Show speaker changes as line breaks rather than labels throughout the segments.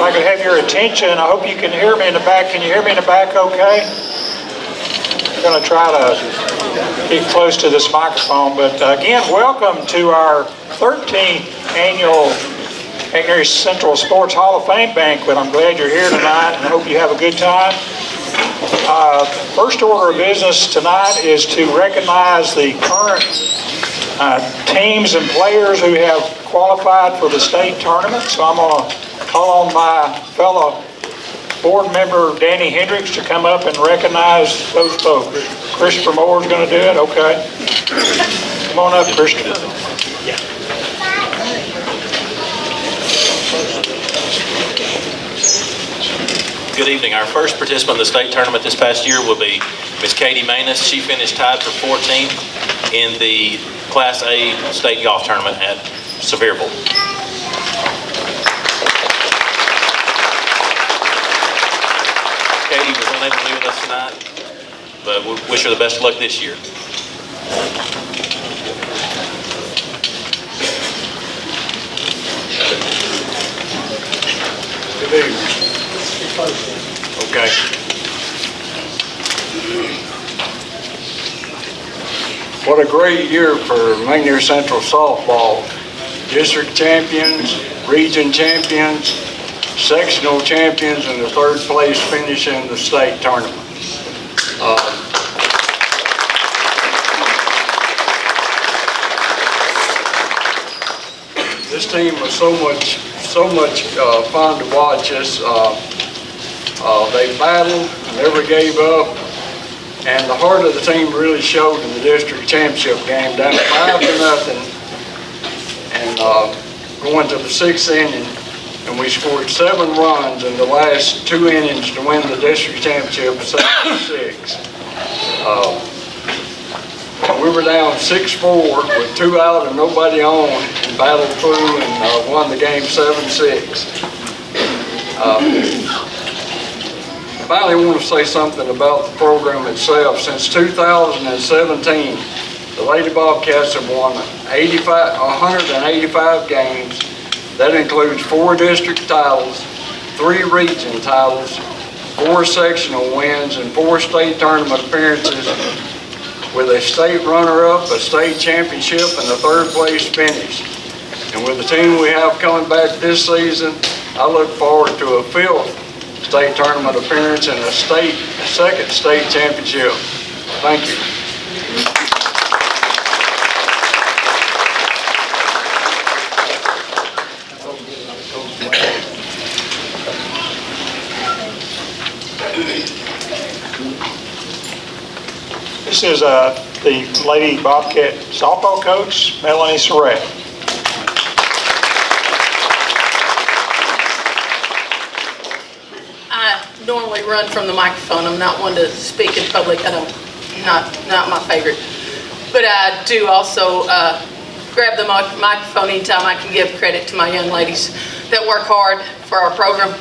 If I could have your attention, I hope you can hear me in the back. Can you hear me in the back okay? I'm going to try to get close to this microphone. But again, welcome to our 13th annual McNair Central Sports Hall of Fame Banquet. I'm glad you're here tonight and I hope you have a good time. First order of business tonight is to recognize the current teams and players who have qualified for the state tournament. So I'm going to call on my fellow board member Danny Hendricks to come up and recognize those folks. Christopher Moore's going to do it. Okay. Come on up, Christopher. Yeah.
Good evening. Our first participant in the state tournament this past year will be Miss Katie Manus. She finished tied for 14th in the Class A state golf tournament at Sevierville. Katie was unable to be with us tonight, but we wish her the best of luck this year.
Good evening. Okay. What a great year for McNair Central softball. District champions, region champions, sectional champions, and the third place finish in the state tournament. This team was so much fun to watch. They battled, never gave up, and the heart of the team really showed in the district championship game, down 5-0, and going to the 6th inning, and we scored 7 runs in the last 2 innings to win the district championship 7-6. We were down 6-4 with 2 out and nobody on, and battled through and won the game 7-6. Finally, I want to say something about the program itself. Since 2017, the Lady Bobcats have won 185 games. That includes 4 district titles, 3 region titles, 4 sectional wins, and 4 state tournament appearances, with a state runner-up, a state championship, and a 3rd place finish. And with the team we have coming back this season, I look forward to a 5th state tournament appearance and a 2nd state championship. Thank you.
This is the Lady Bobcat softball coach, Melanie Surratt.
I normally run from the microphone. I'm not one to speak in public. Not my favorite. But I do also grab the microphone anytime I can give credit to my young ladies that work hard for our program.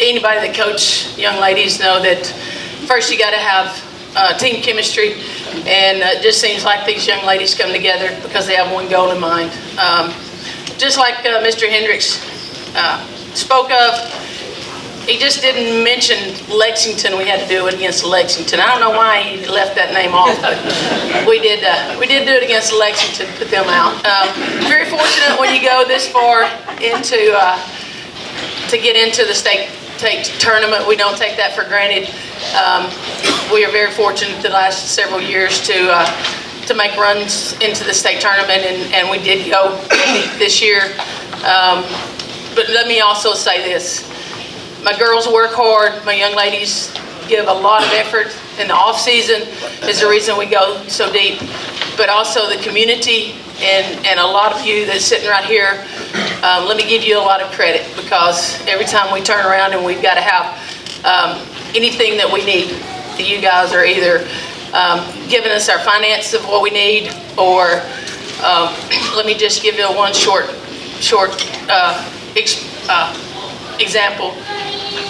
Anybody that coach young ladies know that first you got to have team chemistry, and it just seems like these young ladies come together because they have one goal in mind. Just like Mr. Hendricks spoke of, he just didn't mention Lexington. We had to do it against Lexington. I don't know why he left that name off, but we did do it against Lexington, put them out. Very fortunate when you go this far into to get into the state tournament. We don't take that for granted. We are very fortunate the last several years to make runs into the state tournament, and we did go this year. But let me also say this. My girls work hard. My young ladies give a lot of effort in the off season is the reason we go so deep. But also the community and a lot of you that's sitting right here, let me give you a lot of credit, because every time we turn around and we've got to have anything that we need, you guys are either giving us our finances of what we need, or let me just give you one short example.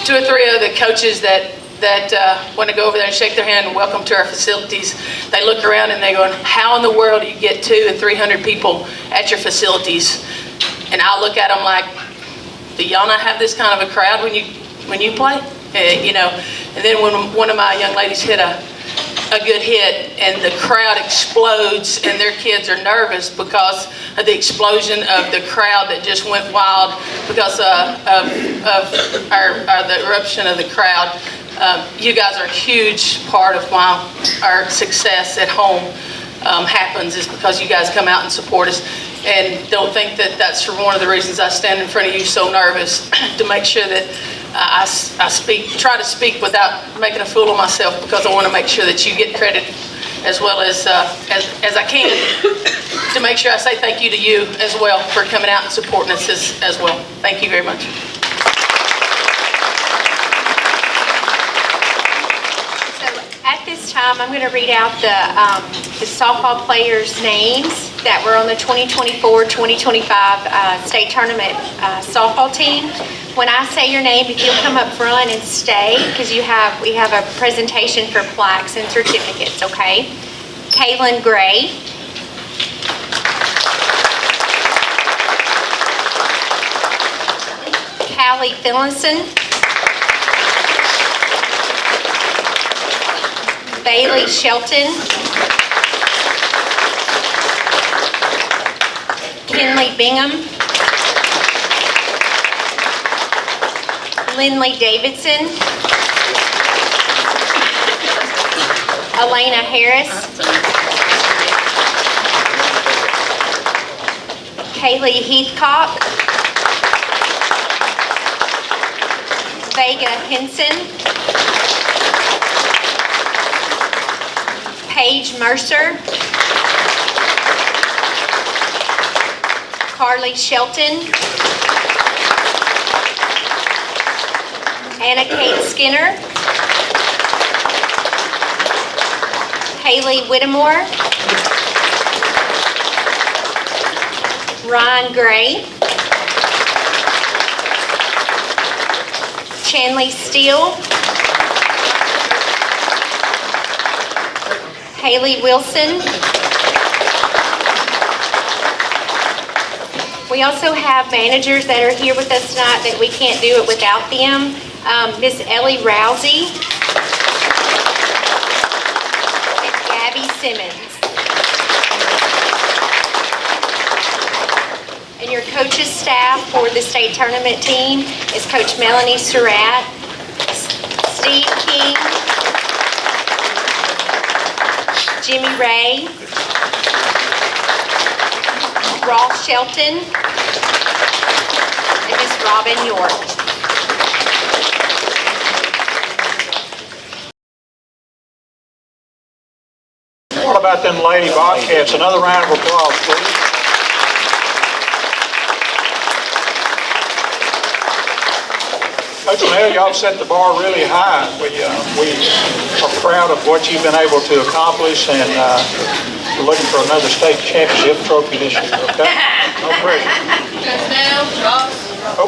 2 or 3 of the coaches that want to go over there and shake their hand and welcome to our facilities, they look around and they go, how in the world do you get 200 and 300 people at your facilities? And I look at them like, do y'all not have this kind of a crowd when you play? You know, and then when one of my young ladies hit a good hit and the crowd explodes and their kids are nervous because of the explosion of the crowd that just went wild because of the eruption of the crowd. You guys are a huge part of why our success at home happens, is because you guys come out and support us. And don't think that that's one of the reasons I stand in front of you so nervous, to make sure that I try to speak without making a fool of myself, because I want to make sure that you get credit as well as I can, to make sure I say thank you to you as well for coming out and supporting us as well. Thank you very much.
At this time, I'm going to read out the softball players' names that were on the 2024-2025 state tournament softball team. When I say your name, if you'll come up front and stay, because we have a presentation for plaques and certificates, okay? Kaylin Gray. Callie Phillinson. Bailey Shelton. Kinley Bingham. Lindley Davidson. Elena Harris. Kaylee Heathcock. Vega Henson. Paige Mercer. Carly Shelton. Anna Kate Skinner. Haley Whittemore. Ryan Gray. Chanley Steele. Haley Wilson. We also have managers that are here with us tonight that we can't do it without them. Miss Ellie Rousey and Gabby Simmons. And your coaches staff for the state tournament team is Coach Melanie Surratt, Steve King, Jimmy Ray, Ross Shelton, and Miss Robin York.
What about them Lady Bobcats? Another round of applause, please. Coach Mel, y'all set the bar really high. We are proud of what you've been able to accomplish, and we're looking for another state championship trophy this year, okay? No pressure.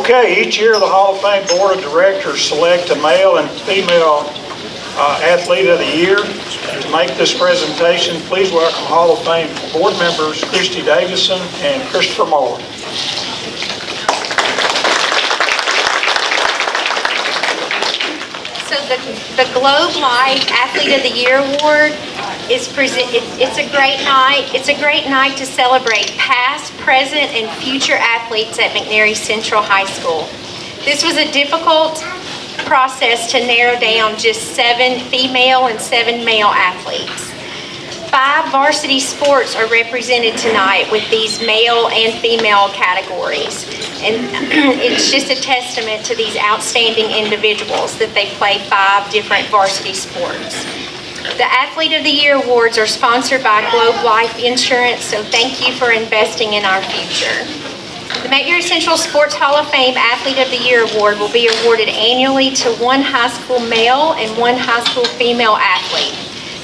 Okay, each year the Hall of Fame Board of Directors select a male and female Athlete of the Year. To make this presentation, please welcome Hall of Fame board members Christy Davison and Christopher Moore.
So the Globe Life Athlete of the Year Award is it's a great night. It's a great night to celebrate past, present, and future athletes at McNairy Central High School. This was a difficult process to narrow down just 7 female and 7 male athletes. 5 varsity sports are represented tonight with these male and female categories. And it's just a testament to these outstanding individuals that they play 5 different varsity sports. The Athlete of the Year Awards are sponsored by Globe Life Insurance, so thank you for investing in our future. The McNairy Central Sports Hall of Fame Athlete of the Year Award will be awarded annually to 1 high school male and 1 high school female athlete.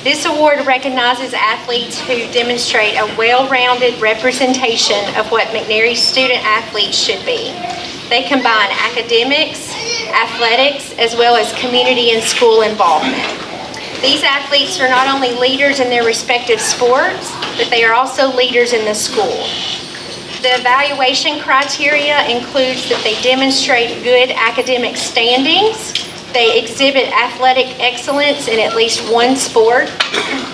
This award recognizes athletes who demonstrate a well-rounded representation of what McNairy student athletes should be. They combine academics, athletics, as well as community and school involvement. These athletes are not only leaders in their respective sports, but they are also leaders in the school. The evaluation criteria includes that they demonstrate good academic standings, they exhibit athletic excellence in at least one sport,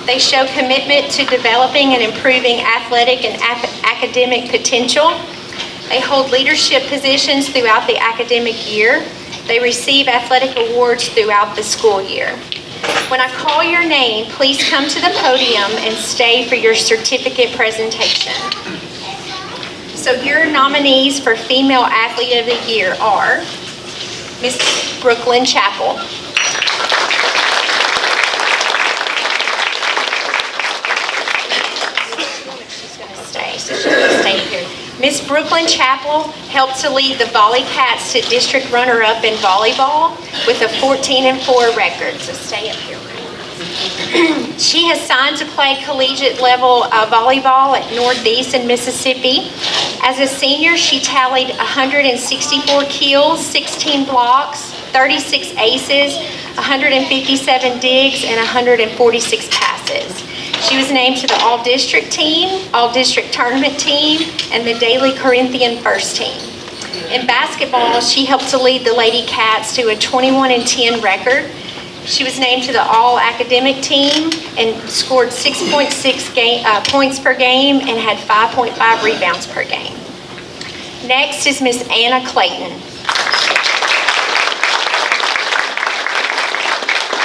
they show commitment to developing and improving athletic and academic potential, they hold leadership positions throughout the academic year, they receive athletic awards throughout the school year. When I call your name, please come to the podium and stay for your certificate presentation. So your nominees for Female Athlete of the Year are Miss Brooklyn Chappell. She's going to stay, so she's going to stay here. Miss Brooklyn Chappell helped to lead the Volley Cats to district runner-up in volleyball with a 14-4 record, so stay up here. She has signed to play collegiate level volleyball at Northeast in Mississippi. As a senior, she tallied 164 kills, 16 blocks, 36 aces, 157 digs, and 146 passes. She was named to the All-District team, All-District tournament team, and the Daily Corinthian first team. In basketball, she helped to lead the Lady Cats to a 21-10 record. She was named to the All-Academic team and scored 6.6 points per game and had 5.5 rebounds per game. Next is Miss Anna Clayton.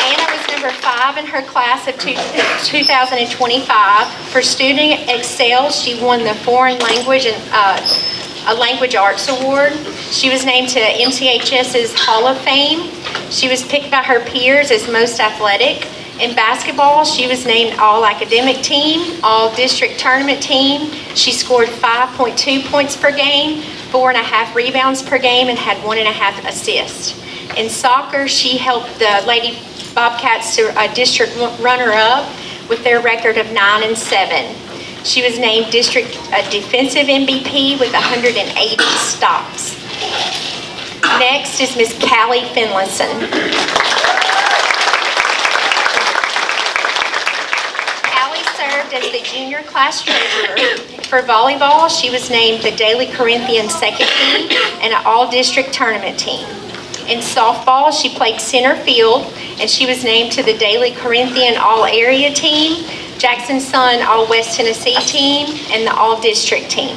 Anna was number 5 in her class of 2025. For student excels, she won the Foreign Language and Language Arts Award. She was named to MCHS's Hall of Fame. She was picked by her peers as most athletic. In basketball, she was named All-Academic Team, All-District Tournament Team. She scored 5.2 points per game, 4.5 rebounds per game, and had 1.5 assists. In soccer, she helped the Lady Bobcats to a district runner-up with their record of 9-7. She was named district defensive MVP with 180 stops. Next is Miss Callie Finlayson. Callie served as the junior class treasurer. For volleyball, she was named the Daily Corinthian second team and an all-district tournament team. In softball, she played center field, and she was named to the Daily Corinthian all-area team, Jackson Sun all-West Tennessee team, and the all-district team.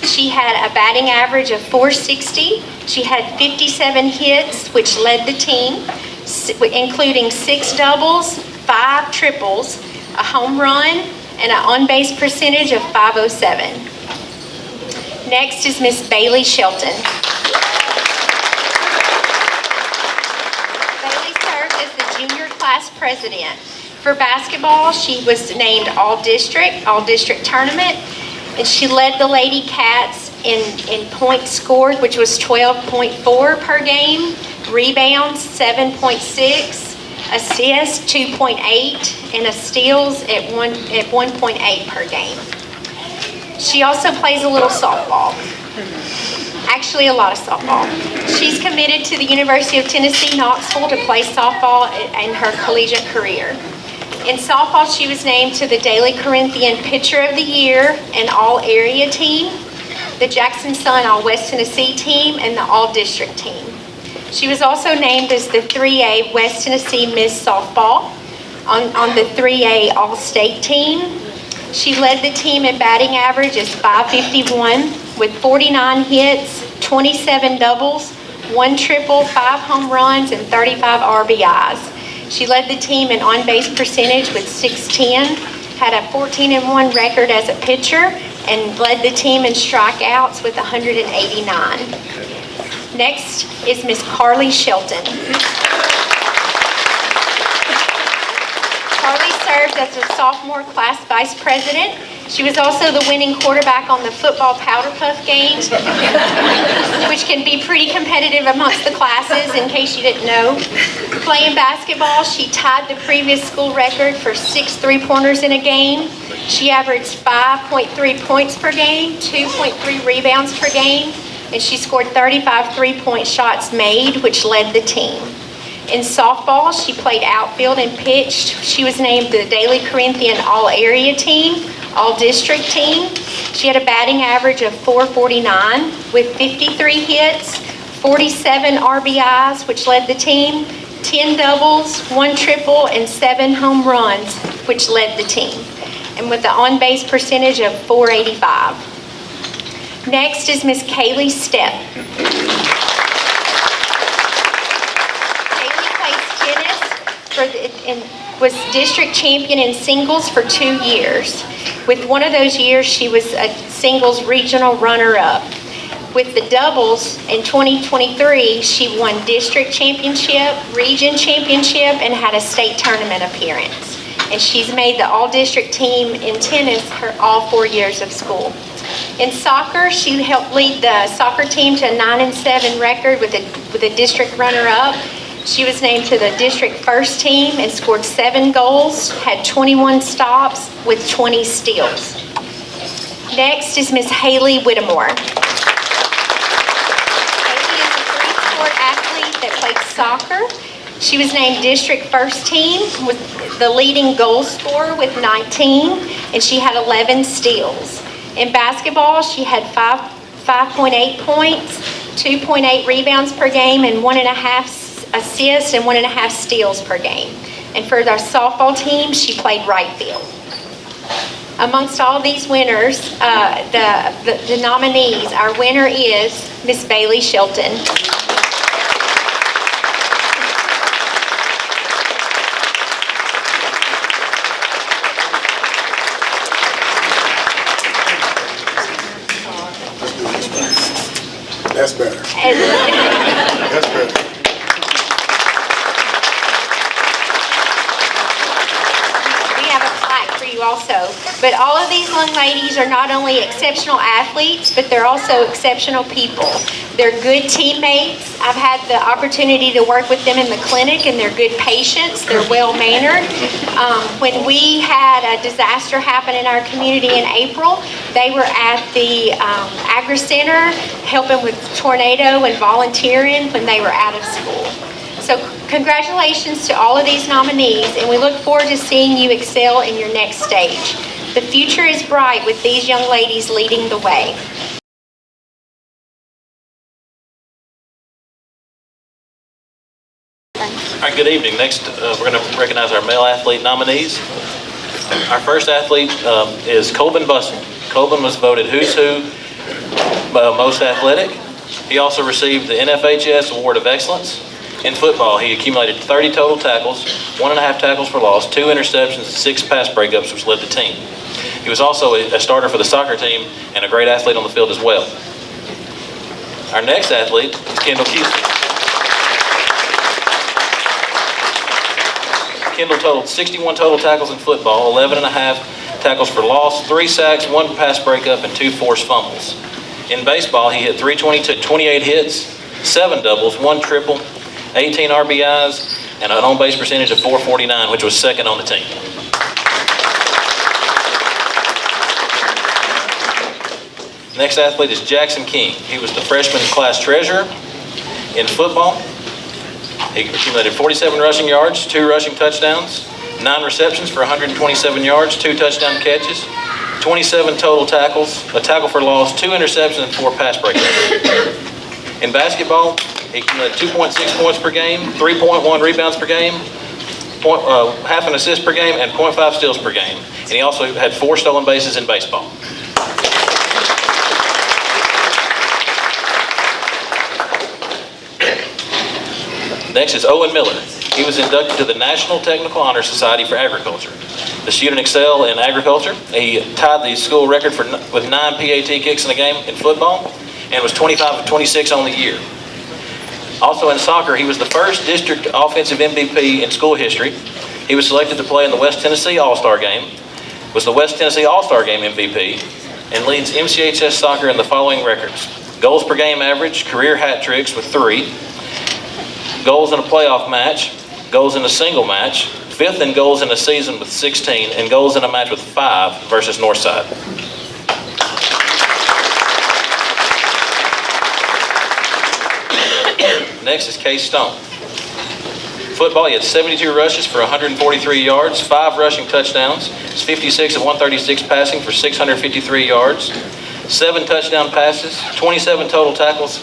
She had a batting average of .460. She had 57 hits, which led the team, including 6 doubles, 5 triples, a home run, and an on-base percentage of .507. Next is Miss Bailey Shelton. Bailey served as the junior class president. For basketball, she was named all-district tournament, and she led the Lady Cats in points scored, which was 12.4 per game, rebounds 7.6, assists 2.8, and steals at 1.8 per game. She also plays a little softball. Actually, a lot of softball. She's committed to the University of Tennessee, Knoxville to play softball in her collegiate career. In softball, she was named to the Daily Corinthian Pitcher of the Year and All-Area team, the Jackson Sun All-West Tennessee team, and the All-District team. She was also named as the 3A West Tennessee Miss Softball on the 3A All-State team. She led the team in batting average as .551 with 49 hits, 27 doubles, 1 triple, 5 home runs, and 35 RBIs. She led the team in on-base percentage with .610, had a 14-1 record as a pitcher, and led the team in strikeouts with 189. Next is Miss Carly Shelton. Carly served as a sophomore class vice president. She was also the winning quarterback on the football powder puff games, which can be pretty competitive amongst the classes, in case you didn't know. Playing basketball, she tied the previous school record for 6 3-pointers in a game. She averaged 5.3 points per game, 2.3 rebounds per game, and she scored 35 3-point shots made, which led the team. In softball, she played outfield and pitched. She was named the Daily Corinthian All-Area team, all-district team. She had a batting average of .449 with 53 hits, 47 RBIs, which led the team, 10 doubles, 1 triple, and 7 home runs, which led the team, and with an on-base percentage of .485. Next is Miss Kaylee Stepp. Kaylee plays tennis and was district champion in singles for 2 years. With one of those years, she was a singles regional runner-up. With the doubles in 2023, she won district championship, region championship, and had a state tournament appearance. And she's made the all-district team in tennis her all 4 years of school. In soccer, she helped lead the soccer team to a 9-7 record with a district runner-up. She was named to the district first team and scored 7 goals, had 21 stops with 20 steals. Next is Miss Haley Whittemore. Haley is a 3-sport athlete that played soccer. She was named district first team with the leading goal scorer with 19, and she had 11 steals. In basketball, she had 5.8 points, 2.8 rebounds per game, and 1.5 assists and 1.5 steals per game. And for our softball team, she played right field. Amongst all these winners, the nominees, our winner is Miss Bailey Shelton.
That's better. That's better.
We have a plaque for you also. But all of these young ladies are not only exceptional athletes, but they're also exceptional people. They're good teammates. I've had the opportunity to work with them in the clinic, and they're good patients. They're well-mannered. When we had a disaster happen in our community in April, they were at the Agri Center helping with tornado and volunteering when they were out of school. So congratulations to all of these nominees, and we look forward to seeing you excel in your next stage. The future is bright with these young ladies leading the way.
All right, good evening. Next, we're going to recognize our male athlete nominees. Our first athlete is Colvin Bussell. Colvin was voted Who's Who Most Athletic. He also received the NFHS Award of Excellence. In football, he accumulated 30 total tackles, 1.5 tackles for loss, 2 interceptions, and 6 pass breakups, which led the team. He was also a starter for the soccer team and a great athlete on the field as well. Our next athlete is Kendall Houston. Kendall totaled 61 total tackles in football, 11.5 tackles for loss, 3 sacks, 1 pass breakup, and 2 forced fumbles. In baseball, he hit 328 hits, 7 doubles, 1 triple, 18 RBIs, and an on-base percentage of .449, which was second on the team. Next athlete is Jackson King. He was the freshman class treasurer in football. He accumulated 47 rushing yards, 2 rushing touchdowns, 9 receptions for 127 yards, 2 touchdown catches, 27 total tackles, a tackle for loss, 2 interceptions, and 4 pass breakups. In basketball, he accumulated 2.6 points per game, 3.1 rebounds per game, half an assist per game, and 0.5 steals per game. And he also had 4 stolen bases in baseball. Next is Owen Miller. He was inducted to the National Technical Honor Society for Agriculture. The student excelled in agriculture. He tied the school record with 9 PAT kicks in a game in football and was 25 of 26 on the year. Also in soccer, he was the first district offensive MVP in school history. He was selected to play in the West Tennessee All-Star Game, was the West Tennessee All-Star Game MVP, and leads MCHS soccer in the following records: goals per game average, career hat tricks with 3, goals in a playoff match, goals in a single match, 5th in goals in a season with 16, and goals in a match with 5 versus Northside. Next is Case Stone. Football, he had 72 rushes for 143 yards, 5 rushing touchdowns. It's 56 of 136 passing for 653 yards, 7 touchdown passes, 27 total tackles,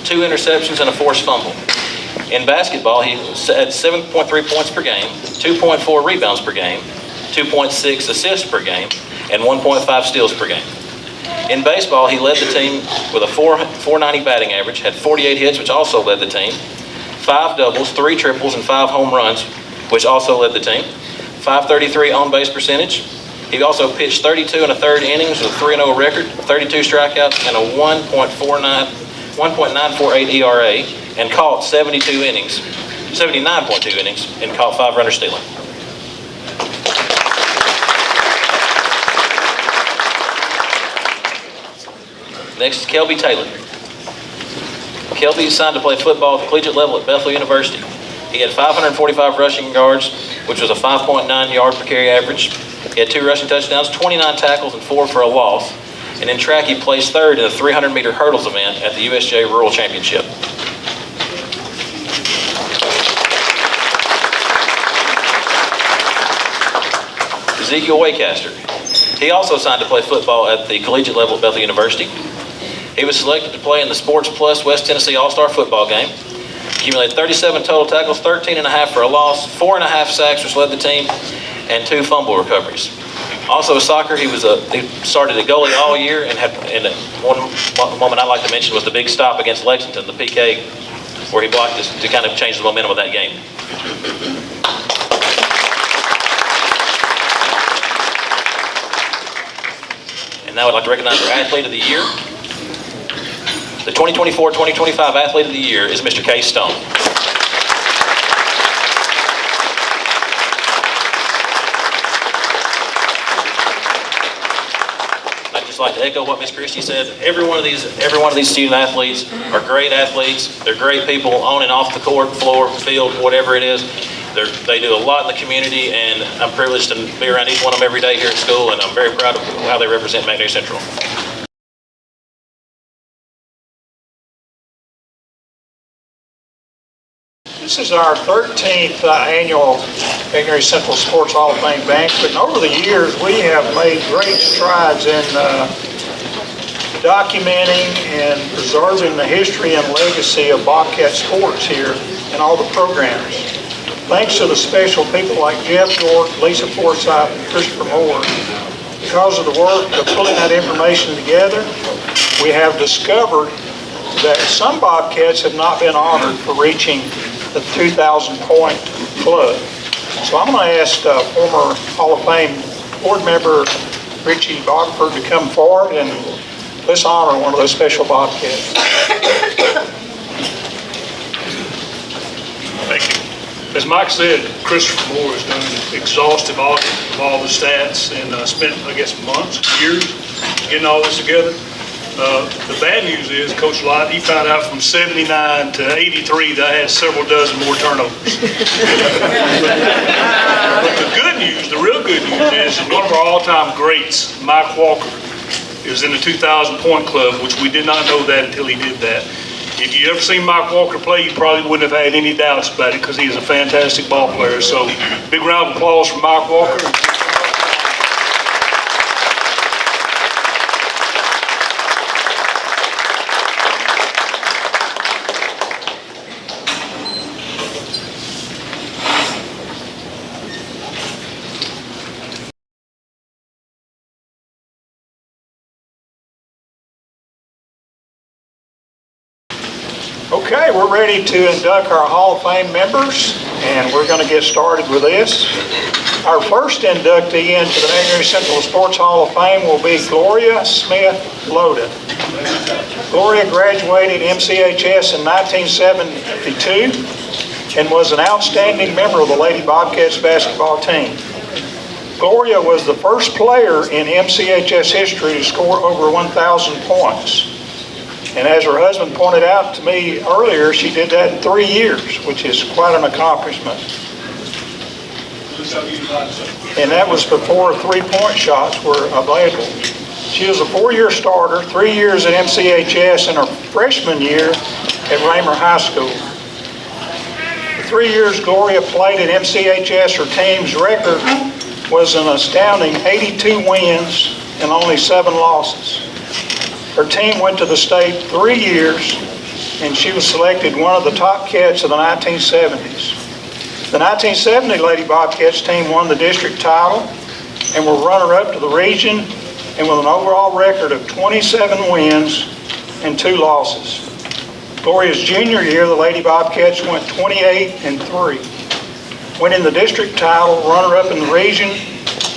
2 interceptions, and a forced fumble. In basketball, he had 7.3 points per game, 2.4 rebounds per game, 2.6 assists per game, and 1.5 steals per game. In baseball, he led the team with a 490 batting average, had 48 hits, which also led the team, 5 doubles, 3 triples, and 5 home runs, which also led the team, 533 on-base percentage. He also pitched 32 1/3 innings with a 3-0 record, 32 strikeouts, and a 1.948 ERA, and caught 79.2 innings, and caught 5 runners stealing. Next is Kelby Taylor. Kelby is signed to play football at the collegiate level at Bethel University. He had 545 rushing yards, which was a 5.9 yard per carry average. He had 2 rushing touchdowns, 29 tackles, and 4 for a loss. And in track, he placed 3rd in the 300-meter hurdles event at the USJ Rural Championship. Ezekiel Waycaster. He also signed to play football at the collegiate level at Bethel University. He was selected to play in the Sports Plus West Tennessee All-Star football game. Accumulated 37 total tackles, 13.5 for a loss, 4.5 sacks, which led the team, and 2 fumble recoveries. Also soccer, he started at goalie all year, and one moment I'd like to mention was the big stop against Lexington, the PK, where he blocked this to kind of change the momentum of that game. And now I'd like to recognize our Athlete of the Year. The 2024-2025 Athlete of the Year is Mr. Case Stone. I'd just like to echo what Ms. Christie said. Every one of these student athletes are great athletes. They're great people on and off the court, floor, field, whatever it is. They do a lot in the community, and I'm privileged to be around each one of them every day here at school, and I'm very proud of how they represent McNair Central.
This is our 13th annual McNair Central Sports Hall of Fame Banquet, and over the years we have made great strides in documenting and preserving the history and legacy of Bobcat sports here in all the programs. Thanks to the special people like Jeff York, Lisa Forsythe, and Christopher Moore. Because of the work of pulling that information together, we have discovered that some Bobcats have not been honored for reaching the 2,000 point club. So I'm going to ask former Hall of Fame board member Richie Bogford to come forward, and let's honor one of those special Bobcats.
Thank you. As Mike said, Christopher Moore has done an exhaustive audit of all the stats and spent, I guess, months, years getting all this together. The bad news is, Coach Lott, he found out from 79 to 83 that I had several dozen more turnovers. But the good news, the real good news is one of our all-time greats, Mike Walker, is in the 2,000 point club, which we did not know that until he did that. If you ever seen Mike Walker play, you probably wouldn't have had any doubts about it because he is a fantastic ball player. So big round of applause for Mike Walker.
Okay, we're ready to induct our Hall of Fame members, and we're going to get started with this. Our first inductee into the McNair Central Sports Hall of Fame will be Gloria Smith Loda. Gloria graduated MCHS in 1972 and was an outstanding member of the Lady Bobcats basketball team. Gloria was the first player in MCHS history to score over 1,000 points. And as her husband pointed out to me earlier, she did that in 3 years, which is quite an accomplishment. And that was before 3-point shots were available. She was a 4-year starter, 3 years at MCHS, and her freshman year at Raymer High School. 3 years Gloria played at MCHS, her team's record was an astounding 82 wins and only 7 losses. Her team went to the state 3 years, and she was selected one of the top cats of the 1970s. The 1970 Lady Bobcats team won the district title and were runner-up to the region, and with an overall record of 27 wins and 2 losses. Gloria's junior year, the Lady Bobcats went 28-3, winning the district title, runner-up in the region,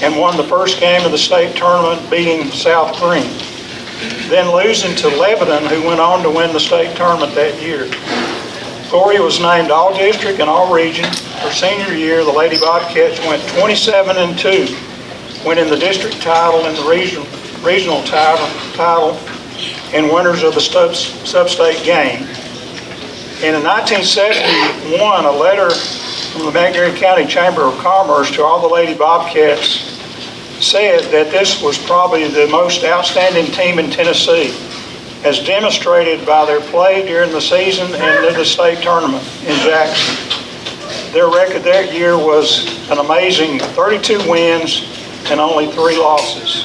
and won the first game of the state tournament, beating South Green, then losing to Lebanon, who went on to win the state tournament that year. Gloria was named All-District and All-Region. Her senior year, the Lady Bobcats went 27-2, winning the district title and the regional title and winners of the sub-state game. And in 1971, a letter from the McNairy County Chamber of Commerce to all the Lady Bobcats said that this was probably the most outstanding team in Tennessee, as demonstrated by their play during the season and in the state tournament in Jackson. Their record that year was an amazing 32 wins and only 3 losses.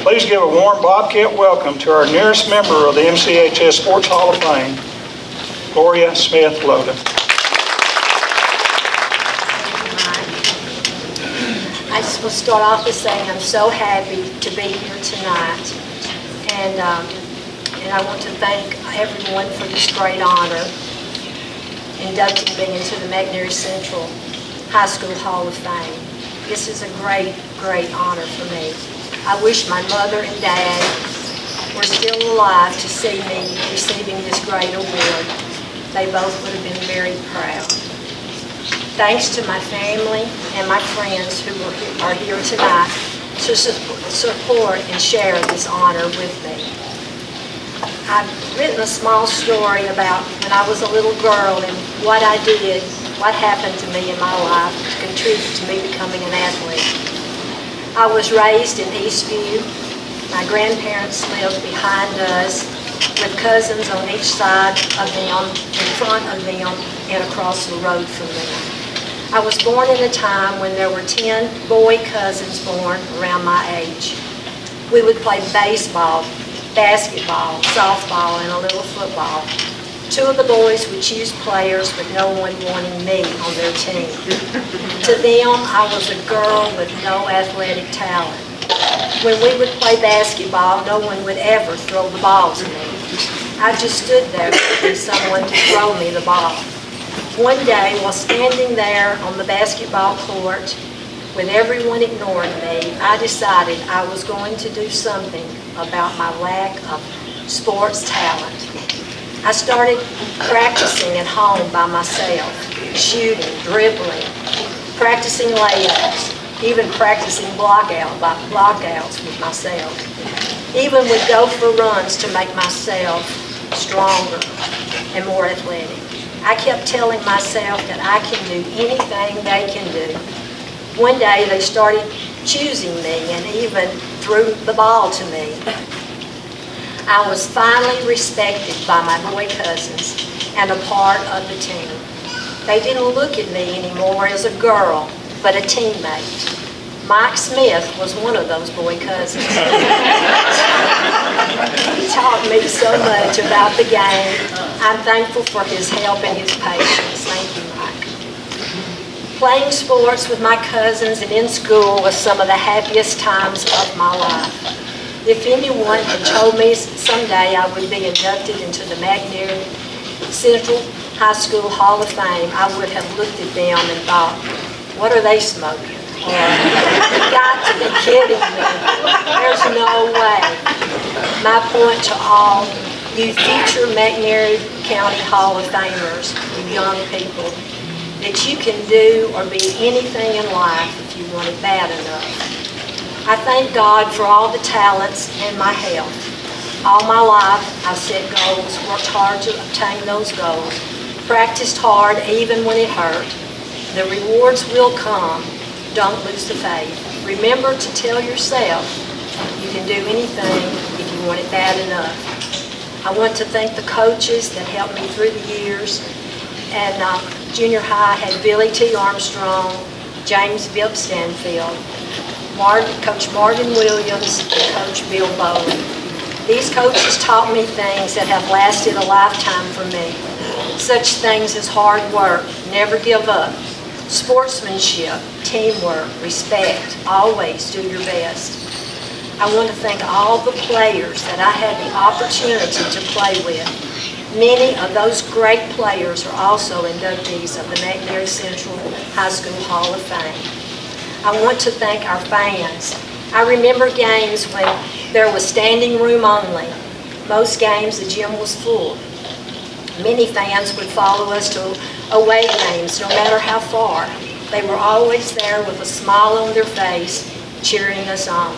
Please give a warm Bobcat welcome to our nearest member of the MCHS Sports Hall of Fame, Gloria Smith Loda.
I just want to start off with saying I'm so happy to be here tonight, and I want to thank everyone for this great honor, inducting me into the McNairy Central High School Hall of Fame. This is a great, great honor for me. I wish my mother and dad were still alive to see me receiving this great award. They both would have been very proud. Thanks to my family and my friends who are here tonight to support and share this honor with me. I've written a small story about when I was a little girl and what I did, what happened to me in my life to contribute to me becoming an athlete. I was raised in Eastview. My grandparents lived behind us with cousins on each side of them, in front of them, and across the road from them. I was born in a time when there were 10 boy cousins born around my age. We would play baseball, basketball, softball, and a little football. 2 of the boys would choose players with no one wanting me on their team. To them, I was a girl with no athletic talent. When we would play basketball, no one would ever throw the ball to me. I just stood there for someone to throw me the ball. One day, while standing there on the basketball court with everyone ignoring me, I decided I was going to do something about my lack of sports talent. I started practicing at home by myself, shooting, dribbling, practicing layups, even practicing blockouts with myself. Even would go for runs to make myself stronger and more athletic. I kept telling myself that I can do anything they can do. One day they started choosing me and even threw the ball to me. I was finally respected by my boy cousins and a part of the team. They didn't look at me anymore as a girl, but a teammate. Mike Smith was one of those boy cousins. He taught me so much about the game. I'm thankful for his help and his patience. Thank you, Mike. Playing sports with my cousins and in school was some of the happiest times of my life. If anyone had told me someday I would be inducted into the McNairy Central High School Hall of Fame, I would have looked at them and thought, what are they smoking? Or, you've got to be kidding me. There's no way. My point to all you future McNairy County Hall of Famers, you young people, that you can do or be anything in life if you want it bad enough. I thank God for all the talents and my health. All my life, I've set goals, worked hard to obtain those goals, practiced hard even when it hurt. The rewards will come. Don't lose the faith. Remember to tell yourself you can do anything if you want it bad enough. I want to thank the coaches that helped me through the years and Junior high had Billy T. Armstrong, James Bibb Stanfield, Coach Marvin Williams, and Coach Bill Bowling. These coaches taught me things that have lasted a lifetime for me. Such things as hard work, never give up, sportsmanship, teamwork, respect, always do your best. I want to thank all the players that I had the opportunity to play with. Many of those great players are also inductees of the McNary Central High School Hall of Fame. I want to thank our fans. I remember games when there was standing room only. Most games the gym was full. Many fans would follow us to away games, no matter how far. They were always there with a smile on their face, cheering us on.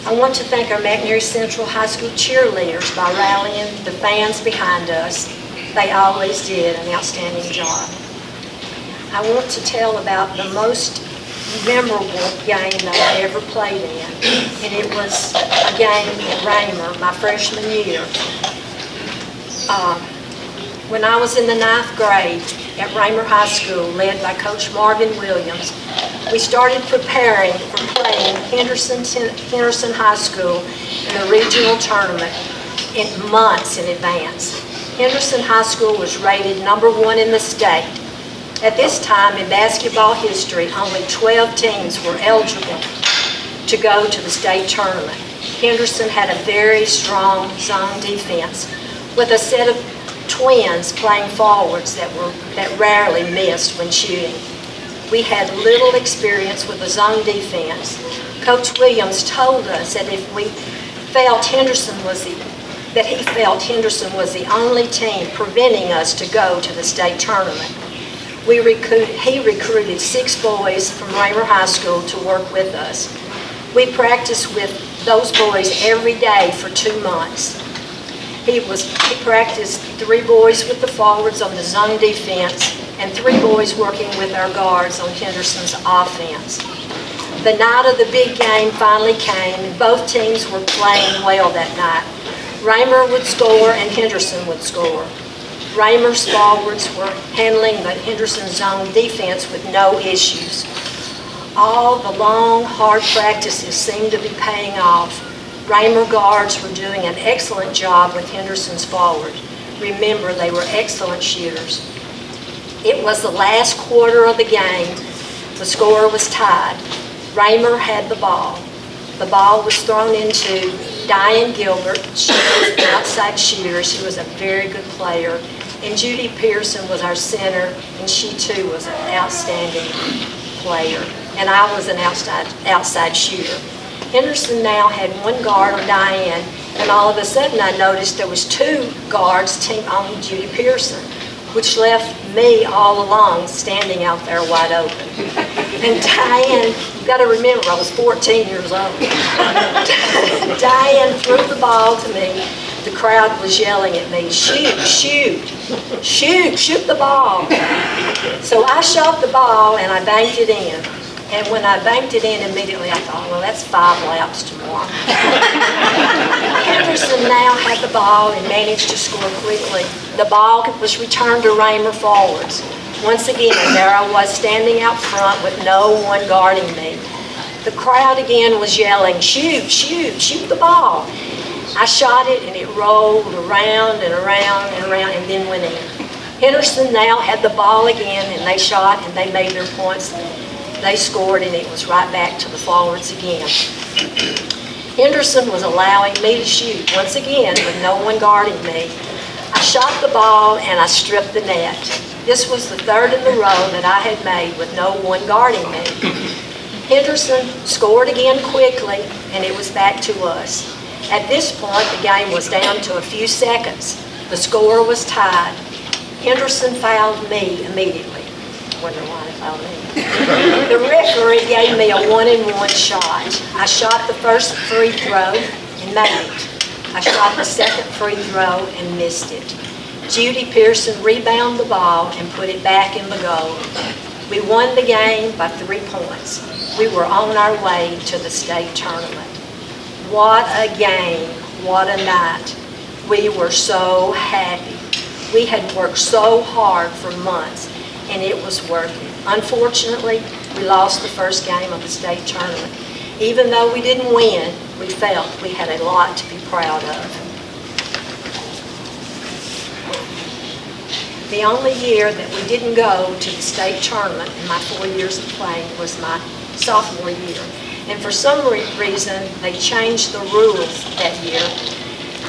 I want to thank our McNary Central High School cheerleaders by rallying the fans behind us. They always did an outstanding job. I want to tell about the most memorable game that I ever played in, and it was a game at Raymer my freshman year. When I was in the 9th grade at Raymer High School, led by Coach Marvin Williams, we started preparing for playing Henderson High School in the regional tournament months in advance. Henderson High School was rated #1 in the state. At this time in basketball history, only 12 teams were eligible to go to the state tournament. Henderson had a very strong zone defense with a set of twins playing forwards that rarely missed when shooting. We had little experience with the zone defense. Coach Williams told us that he felt Henderson was the only team preventing us to go to the state tournament. He recruited 6 boys from Raymer High School to work with us. We practiced with those boys every day for 2 months. He practiced 3 boys with the forwards on the zone defense and 3 boys working with our guards on Henderson's offense. The night of the big game finally came, and both teams were playing well that night. Raymer would score and Henderson would score. Raymer's forwards were handling the Henderson zone defense with no issues. All the long, hard practices seemed to be paying off. Raymer guards were doing an excellent job with Henderson's forward. Remember, they were excellent shooters. It was the last quarter of the game. The score was tied. Raymer had the ball. The ball was thrown into Diane Gilbert. She was an outside shooter. She was a very good player. And Judy Pearson was our center, and she too was an outstanding player. And I was an outside shooter. Henderson now had 1 guard on Diane, and all of a sudden I noticed there was 2 guards on Judy Pearson, which left me all alone standing out there wide open. And Diane, you got to remember, I was 14 years old. Diane threw the ball to me. The crowd was yelling at me, shoot, shoot, shoot, shoot the ball. So I shot the ball and I banked it in. And when I banked it in, immediately I thought, well, that's 5 laps tomorrow. Henderson now had the ball and managed to score quickly. The ball was returned to Raymer forwards. Once again, there I was standing out front with no one guarding me. The crowd again was yelling, shoot, shoot, shoot the ball. I shot it and it rolled around and around and around and then went in. Henderson now had the ball again and they shot and they made their points. They scored and it was right back to the forwards again. Henderson was allowing me to shoot once again with no one guarding me. I shot the ball and I stripped the net. This was the 3rd in a row that I had made with no one guarding me. Henderson scored again quickly and it was back to us. At this point, the game was down to a few seconds. The score was tied. Henderson fouled me immediately. Wonder why they fouled me. The referee gave me a 1-and-1 shot. I shot the first free throw and made it. I shot the second free throw and missed it. Judy Pearson rebounded the ball and put it back in the goal. We won the game by 3 points. We were on our way to the state tournament. What a game, what a night. We were so happy. We had worked so hard for months, and it was working. Unfortunately, we lost the first game of the state tournament. Even though we didn't win, we felt we had a lot to be proud of. The only year that we didn't go to the state tournament in my 4 years of playing was my sophomore year. And for some reason, they changed the rules that year.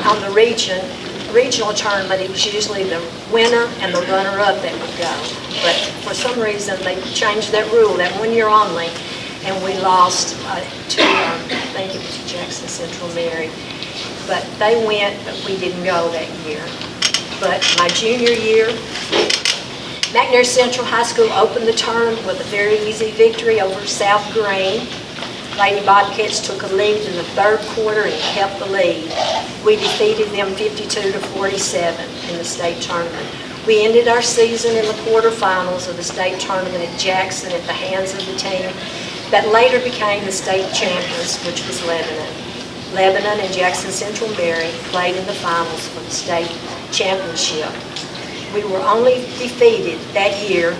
On the regional tournament, it was usually the winner and the runner-up that would go. But for some reason, they changed that rule, that 1 year only, and we lost to, I think it was Jackson Central Mary. But they went, but we didn't go that year. But my junior year, McNair Central High School opened the tournament with a very easy victory over South Green. Lady Bobcats took a lead in the third quarter and kept the lead. We defeated them 52-47 in the state tournament. We ended our season in the quarterfinals of the state tournament at Jackson at the hands of the team that later became the state champions, which was Lebanon. Lebanon and Jackson Central Mary played in the finals for the state championship. We were only defeated that year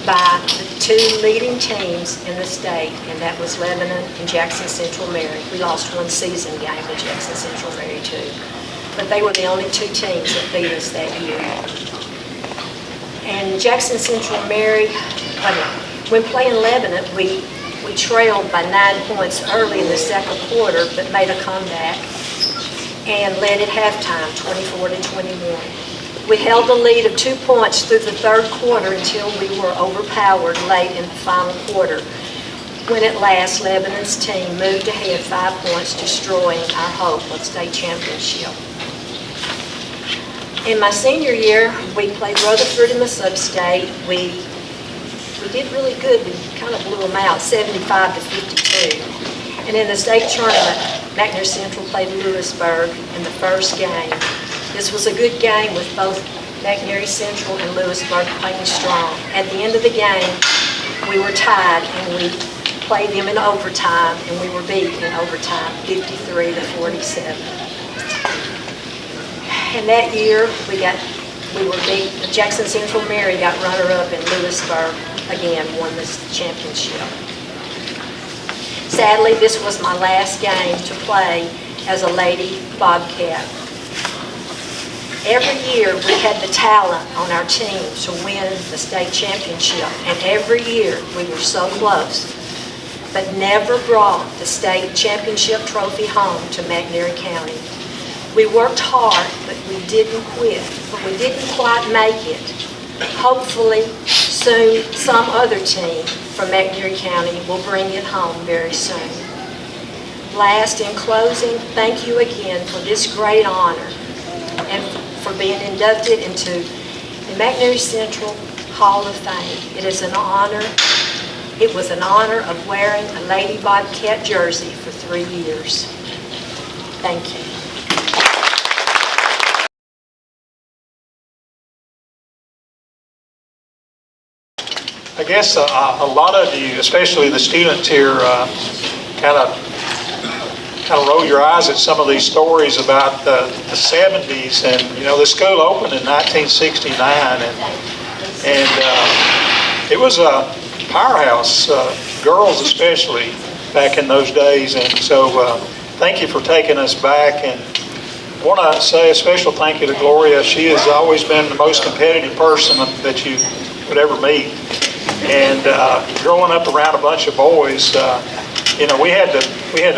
by the two leading teams in the state, and that was Lebanon and Jackson Central Mary. We lost one season game to Jackson Central Mary too, but they were the only two teams that beat us that year. And Jackson Central Mary, when playing Lebanon, we trailed by 9 points early in the second quarter, but made a comeback and led at halftime, 24-21. We held the lead of 2 points through the third quarter until we were overpowered late in the final quarter, when at last Lebanon's team moved ahead 5 points, destroying our hope of state championship. In my senior year, we played Rutherford in the sub-state. We did really good. We kind of blew them out, 75-52. And in the state tournament, McNair Central played Lewisburg in the first game. This was a good game with both McNair Central and Lewisburg playing strong. At the end of the game, we were tied, and we played them in overtime, and we were beat in overtime, 53-47. And that year, we were beat. Jackson Central Mary got runner-up, and Lewisburg again won this championship. Sadly, this was my last game to play as a Lady Bobcat. Every year we had the talent on our team to win the state championship, and every year we were so close, but never brought the state championship trophy home to McNair County. We worked hard, but we didn't quit, but we didn't quite make it. Hopefully, soon some other team from McNair County will bring it home very soon. Last, in closing, thank you again for this great honor and for being inducted into the McNair Central Hall of Fame. It is an honor. It was an honor of wearing a Lady Bobcat jersey for 3 years. Thank you.
I guess a lot of you, especially the students here, kind of roll your eyes at some of these stories about the 70s. And, you know, the school opened in 1969, and it was a powerhouse, girls especially, back in those days. And so thank you for taking us back. And I want to say a special thank you to Gloria. She has always been the most competitive person that you would ever meet. And growing up around a bunch of boys, you know, we had to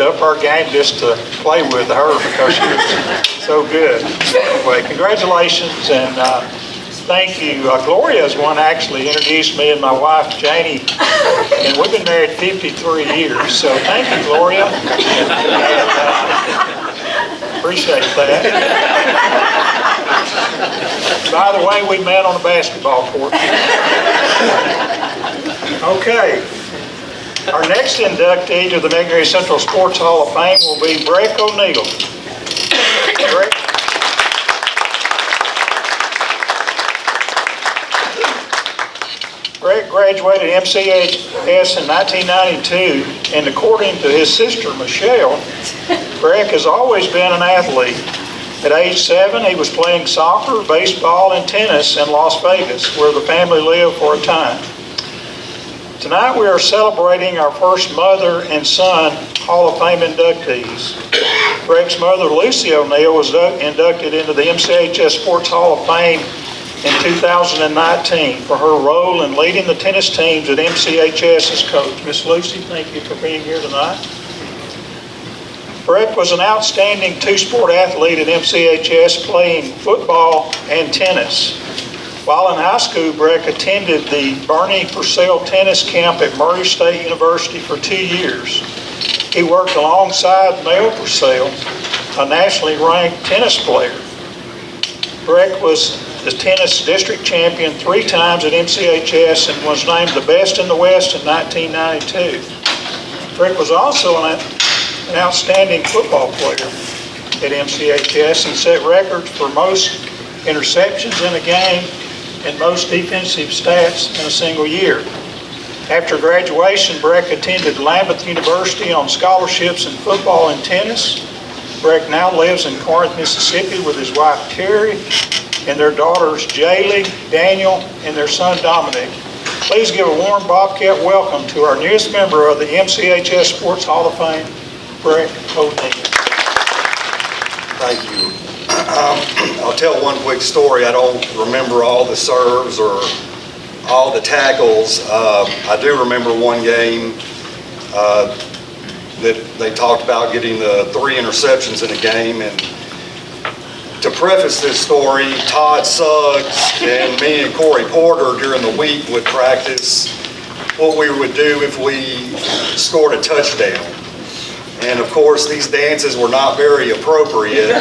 up our game just to play with her because she was so good. Anyway, congratulations and thank you. Gloria is one actually introduced me and my wife Janie, and we've been married 53 years. So thank you, Gloria. And, appreciate that. By the way, we met on a basketball court. Okay. Our next inductee to the McNair Central Sports Hall of Fame will be Breck O'Neill. Breck. Breck graduated MCAS in 1992, and according to his sister Michelle, Breck has always been an athlete. At age 7, he was playing soccer, baseball, and tennis in Las Vegas, where the family lived for a time. Tonight we are celebrating our first mother and son Hall of Fame inductees. Breck's mother, Lucy O'Neill, was inducted into the MCHS Sports Hall of Fame in 2019 for her role in leading the tennis teams at MCHS as coach. Miss Lucy, thank you for being here tonight. Breck was an outstanding two-sport athlete at MCHS, playing football and tennis. While in high school, Breck attended the Bernie Purcell Tennis Camp at Murray State University for 2 years. He worked alongside Mel Purcell, a nationally ranked tennis player. Breck was the tennis district champion 3 times at MCHS and was named the best in the West in 1992. Breck was also an outstanding football player at MCHS and set records for most interceptions in a game and most defensive stats in a single year. After graduation, Breck attended Lambeth University on scholarships in football and tennis. Breck now lives in Corinth, Mississippi with his wife Carrie and their daughters Jaylee, Daniel, and their son Dominic. Please give a warm Bobcat welcome to our newest member of the MCHS Sports Hall of Fame, Breck O'Neill.
Thank you. I'll tell one quick story. I don't remember all the serves or all the tackles. I do remember one game that they talked about getting the 3 interceptions in a game. And to preface this story, Todd Suggs and me and Corey Porter during the week would practice what we would do if we scored a touchdown. And of course, these dances were not very appropriate.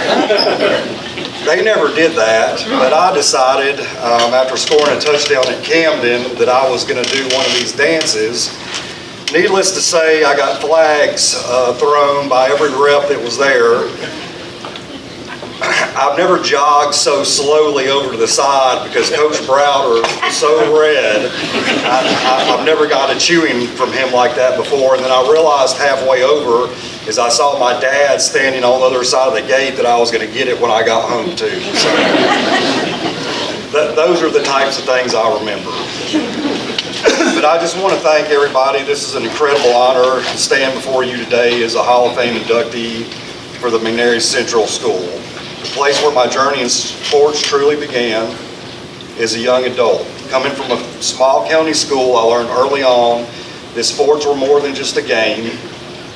They never did that, but I decided after scoring a touchdown at Camden that I was going to do one of these dances. Needless to say, I got flags thrown by every rep that was there. I've never jogged so slowly over to the side because Coach Browder was so red. I've never got a chewing from him like that before. And then I realized halfway over as I saw my dad standing on the other side of the gate that I was going to get it when I got home too. So those are the types of things I remember. But I just want to thank everybody. This is an incredible honor to stand before you today as a Hall of Fame inductee for the McNairy Central School. The place where my journey in sports truly began as a young adult. Coming from a small county school, I learned early on that sports were more than just a game.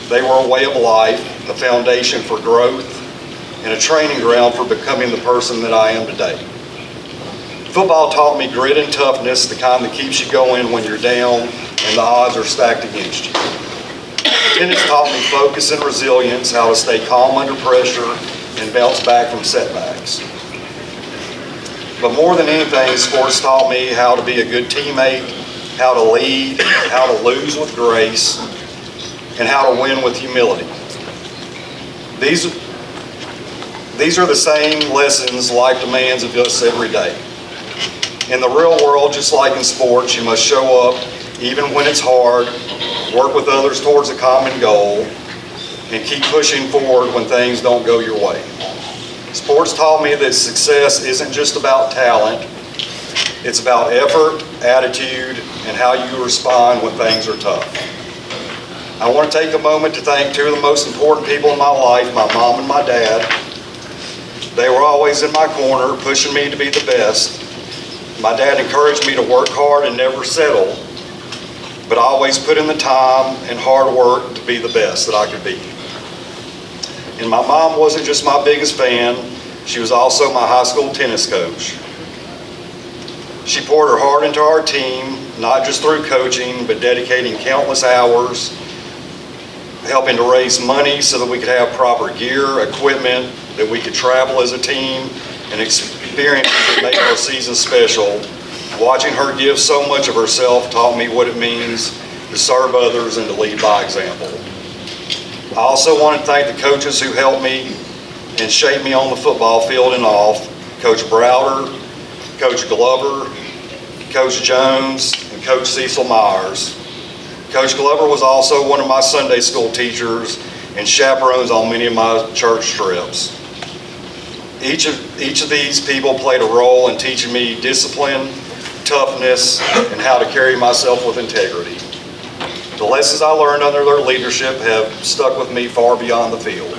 They were a way of life, a foundation for growth, and a training ground for becoming the person that I am today. Football taught me grit and toughness, the kind that keeps you going when you're down and the odds are stacked against you. Tennis taught me focus and resilience, how to stay calm under pressure and bounce back from setbacks. But more than anything, sports taught me how to be a good teammate, how to lead, how to lose with grace, and how to win with humility. These are the same lessons life demands of us every day. In the real world, just like in sports, you must show up even when it's hard, work with others towards a common goal, and keep pushing forward when things don't go your way. Sports taught me that success isn't just about talent, it's about effort, attitude, and how you respond when things are tough. I want to take a moment to thank 2 of the most important people in my life, my mom and my dad. They were always in my corner, pushing me to be the best. My dad encouraged me to work hard and never settle, but I always put in the time and hard work to be the best that I could be. And my mom wasn't just my biggest fan, she was also my high school tennis coach. She poured her heart into our team, not just through coaching, but dedicating countless hours, helping to raise money so that we could have proper gear, equipment, that we could travel as a team, and experiences that make our season special. Watching her give so much of herself taught me what it means to serve others and to lead by example. I also want to thank the coaches who helped me and shaped me on the football field and off. Coach Browder, Coach Glover, Coach Jones, and Coach Cecil Myers. Coach Glover was also one of my Sunday school teachers and chaperones on many of my church trips. Each of these people played a role in teaching me discipline, toughness, and how to carry myself with integrity. The lessons I learned under their leadership have stuck with me far beyond the field.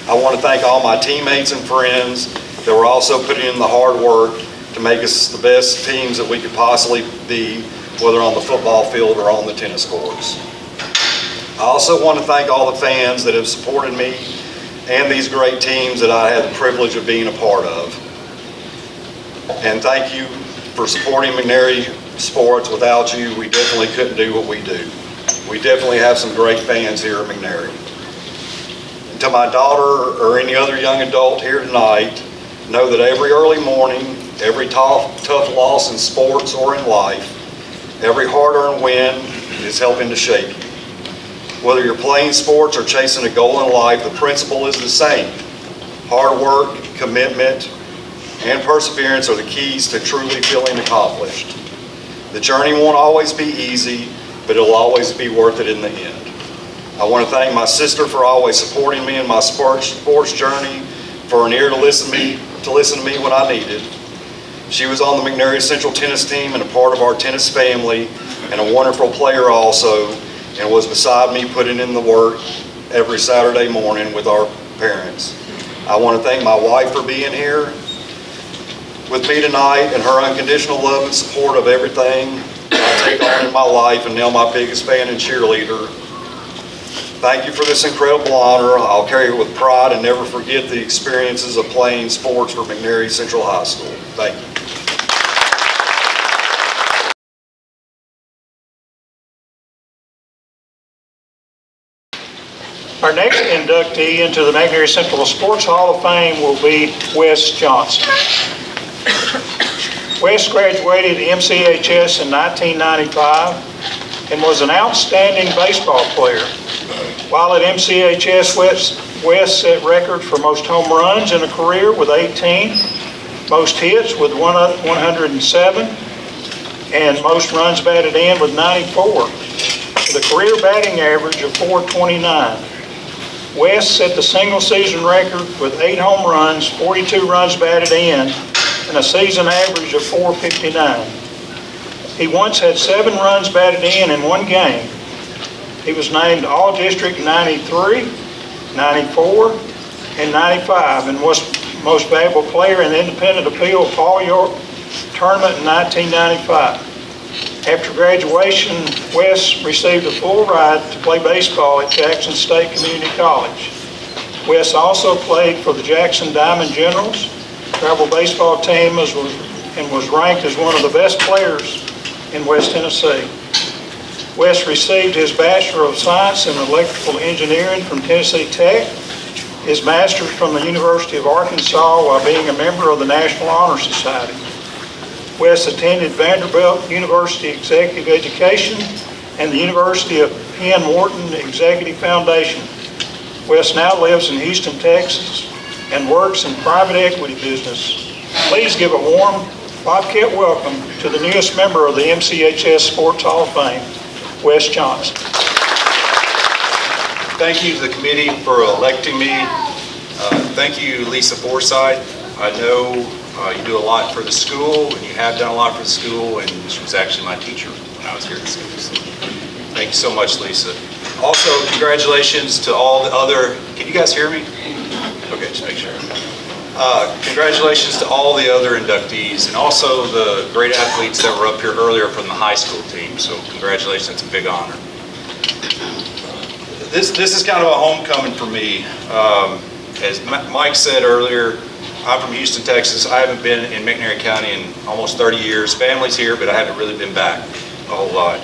I want to thank all my teammates and friends that were also putting in the hard work to make us the best teams that we could possibly be, whether on the football field or on the tennis courts. I also want to thank all the fans that have supported me and these great teams that I had the privilege of being a part of. And thank you for supporting McNary Sports. Without you, we definitely couldn't do what we do. We definitely have some great fans here at McNary. To my daughter or any other young adult here tonight, know that every early morning, every tough loss in sports or in life, every hard-earned win is helping to shape you. Whether you're playing sports or chasing a goal in life, the principle is the same. Hard work, commitment, and perseverance are the keys to truly feeling accomplished. The journey won't always be easy, but it'll always be worth it in the end. I want to thank my sister for always supporting me in my sports journey, for an ear to listen to me when I needed. She was on the McNary Central tennis team and a part of our tennis family, and a wonderful player also, and was beside me putting in the work every Saturday morning with our parents. I want to thank my wife for being here with me tonight and her unconditional love and support of everything I take on in my life, and now my biggest fan and cheerleader. Thank you for this incredible honor. I'll carry it with pride and never forget the experiences of playing sports for McNary Central High School. Thank you.
Our next inductee into the McNary Central Sports Hall of Fame will be Wes Johnson. Wes graduated MCHS in 1995 and was an outstanding baseball player. While at MCHS, Wes set records for most home runs in a career with 18, most hits with 107, and most runs batted in with 94, with a career batting average of .429. Wes set the single season record with 8 home runs, 42 runs batted in, and a season average of .459. He once had 7 runs batted in one game. He was named All-District 93, 94, and 95, and was most valuable player in the Independent Appeal Paul York Tournament in 1995. After graduation, Wes received a full ride to play baseball at Jackson State Community College. Wes also played for the Jackson Diamond Generals travel baseball team and was ranked as one of the best players in West Tennessee. Wes received his Bachelor of Science in Electrical Engineering from Tennessee Tech, his Master's from the University of Arkansas while being a member of the National Honor Society. Wes attended Vanderbilt University Executive Education and the University of Penn Wharton Executive Foundation. Wes now lives in Houston, Texas, and works in private equity business. Please give a warm Bobcat welcome to the newest member of the MCHS Sports Hall of Fame, Wes Johnson.
Thank you to the committee for electing me. Thank you, Lisa Forsythe. I know you do a lot for the school, and you have done a lot for the school, and she was actually my teacher when I was here at the school. So thank you so much, Lisa. Also, congratulations to all the other, can you guys hear me? Okay, just make sure. Congratulations to all the other inductees, and also the great athletes that were up here earlier from the high school team. So congratulations, it's a big honor. This is kind of a homecoming for me. As Mike said earlier, I'm from Houston, Texas. I haven't been in McNary County in almost 30 years. Family's here, but I haven't really been back a whole lot.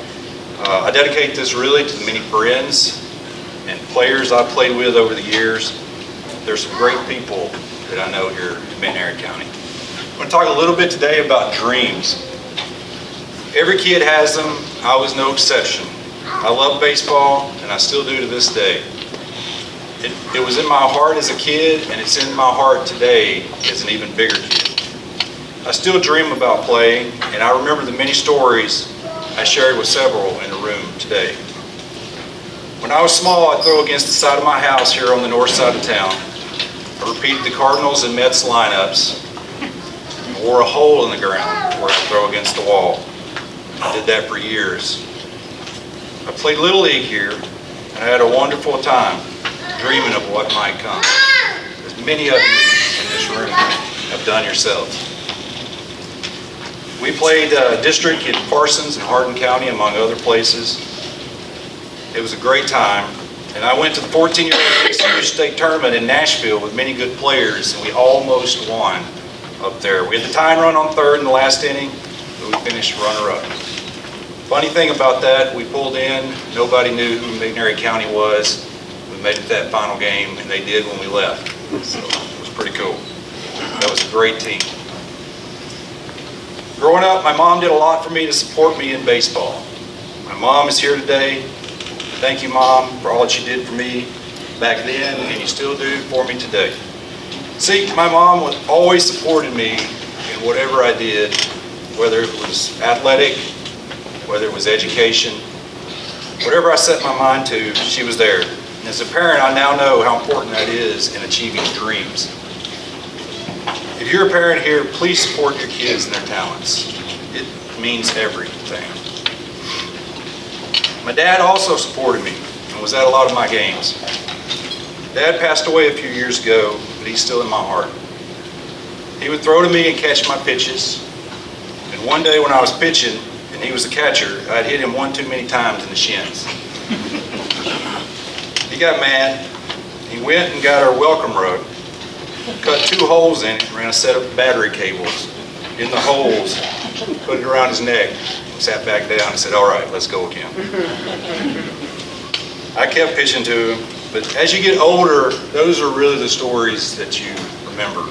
I dedicate this really to the many friends and players I've played with over the years. There's some great people that I know here in McNary County. I'm going to talk a little bit today about dreams. Every kid has them. I was no exception. I love baseball, and I still do to this day. It was in my heart as a kid, and it's in my heart today as an even bigger kid. I still dream about playing, and I remember the many stories I shared with several in the room today. When I was small, I'd throw against the side of my house here on the north side of town. I repeated the Cardinals and Mets lineups. I wore a hole in the ground where I throw against the wall. I did that for years. I played Little League here, and I had a wonderful time dreaming of what might come, as many of you in this room have done yourselves. We played district in Parsons and Hardin County, among other places. It was a great time, and I went to the 14-year-old senior state tournament in Nashville with many good players, and we almost won up there. We had the tying run on third in the last inning, but we finished runner-up. Funny thing about that, we pulled in, nobody knew who McNairy County was. We made it to that final game, and they did when we left. So it was pretty cool. That was a great team. Growing up, my mom did a lot for me to support me in baseball. My mom is here today. Thank you, Mom, for all that you did for me back then, and you still do for me today. See, my mom always supported me in whatever I did, whether it was athletic, whether it was education. Whatever I set my mind to, she was there. And as a parent, I now know how important that is in achieving dreams. If you're a parent here, please support your kids and their talents. It means everything. My dad also supported me and was at a lot of my games. Dad passed away a few years ago, but he's still in my heart. He would throw to me and catch my pitches. And one day when I was pitching, and he was the catcher, I'd hit him one too many times in the shins. He got mad. He went and got our welcome rug, cut 2 holes in it, and ran a set of battery cables in the holes, put it around his neck, sat back down and said, "All right, let's go again." I kept pitching to him, but as you get older, those are really the stories that you remember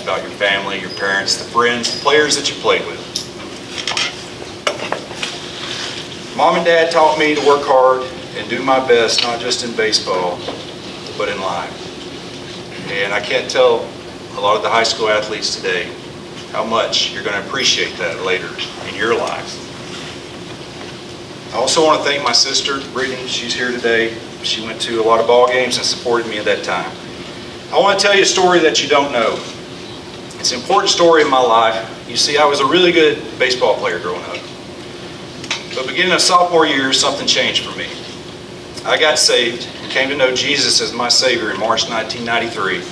about your family, your parents, the friends, the players that you played with. Mom and Dad taught me to work hard and do my best, not just in baseball, but in life. And I can't tell a lot of the high school athletes today how much you're going to appreciate that later in your lives. I also want to thank my sister, Brittany. She's here today. She went to a lot of ball games and supported me at that time. I want to tell you a story that you don't know. It's an important story in my life. You see, I was a really good baseball player growing up. But beginning of sophomore year, something changed for me. I got saved and came to know Jesus as my Savior in March 1993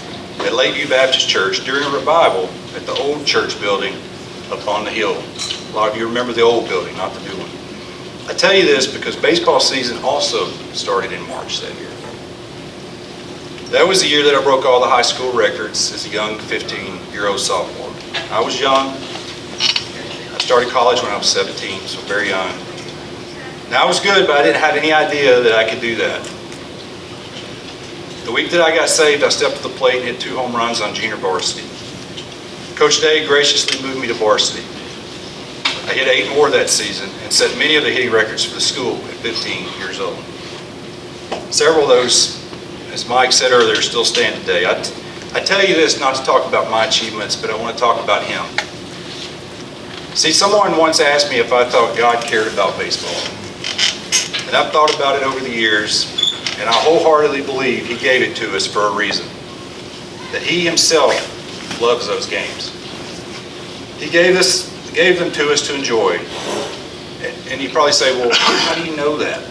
at Lakeview Baptist Church during a revival at the old church building up on the hill. A lot of you remember the old building, not the new one. I tell you this because baseball season also started in March that year. That was the year that I broke all the high school records as a young 15-year-old sophomore. I was young. I started college when I was 17, so very young. And I was good, but I didn't have any idea that I could do that. The week that I got saved, I stepped to the plate and hit 2 home runs on junior varsity. Coach Day graciously moved me to varsity. I hit 8 more that season and set many of the hitting records for the school at 15 years old. Several of those, as Mike said earlier, still stand today. I tell you this not to talk about my achievements, but I want to talk about him. See, someone once asked me if I thought God cared about baseball. And I've thought about it over the years, and I wholeheartedly believe He gave it to us for a reason. That He Himself loves those games. He gave them to us to enjoy. And you probably say, well, how do you know that?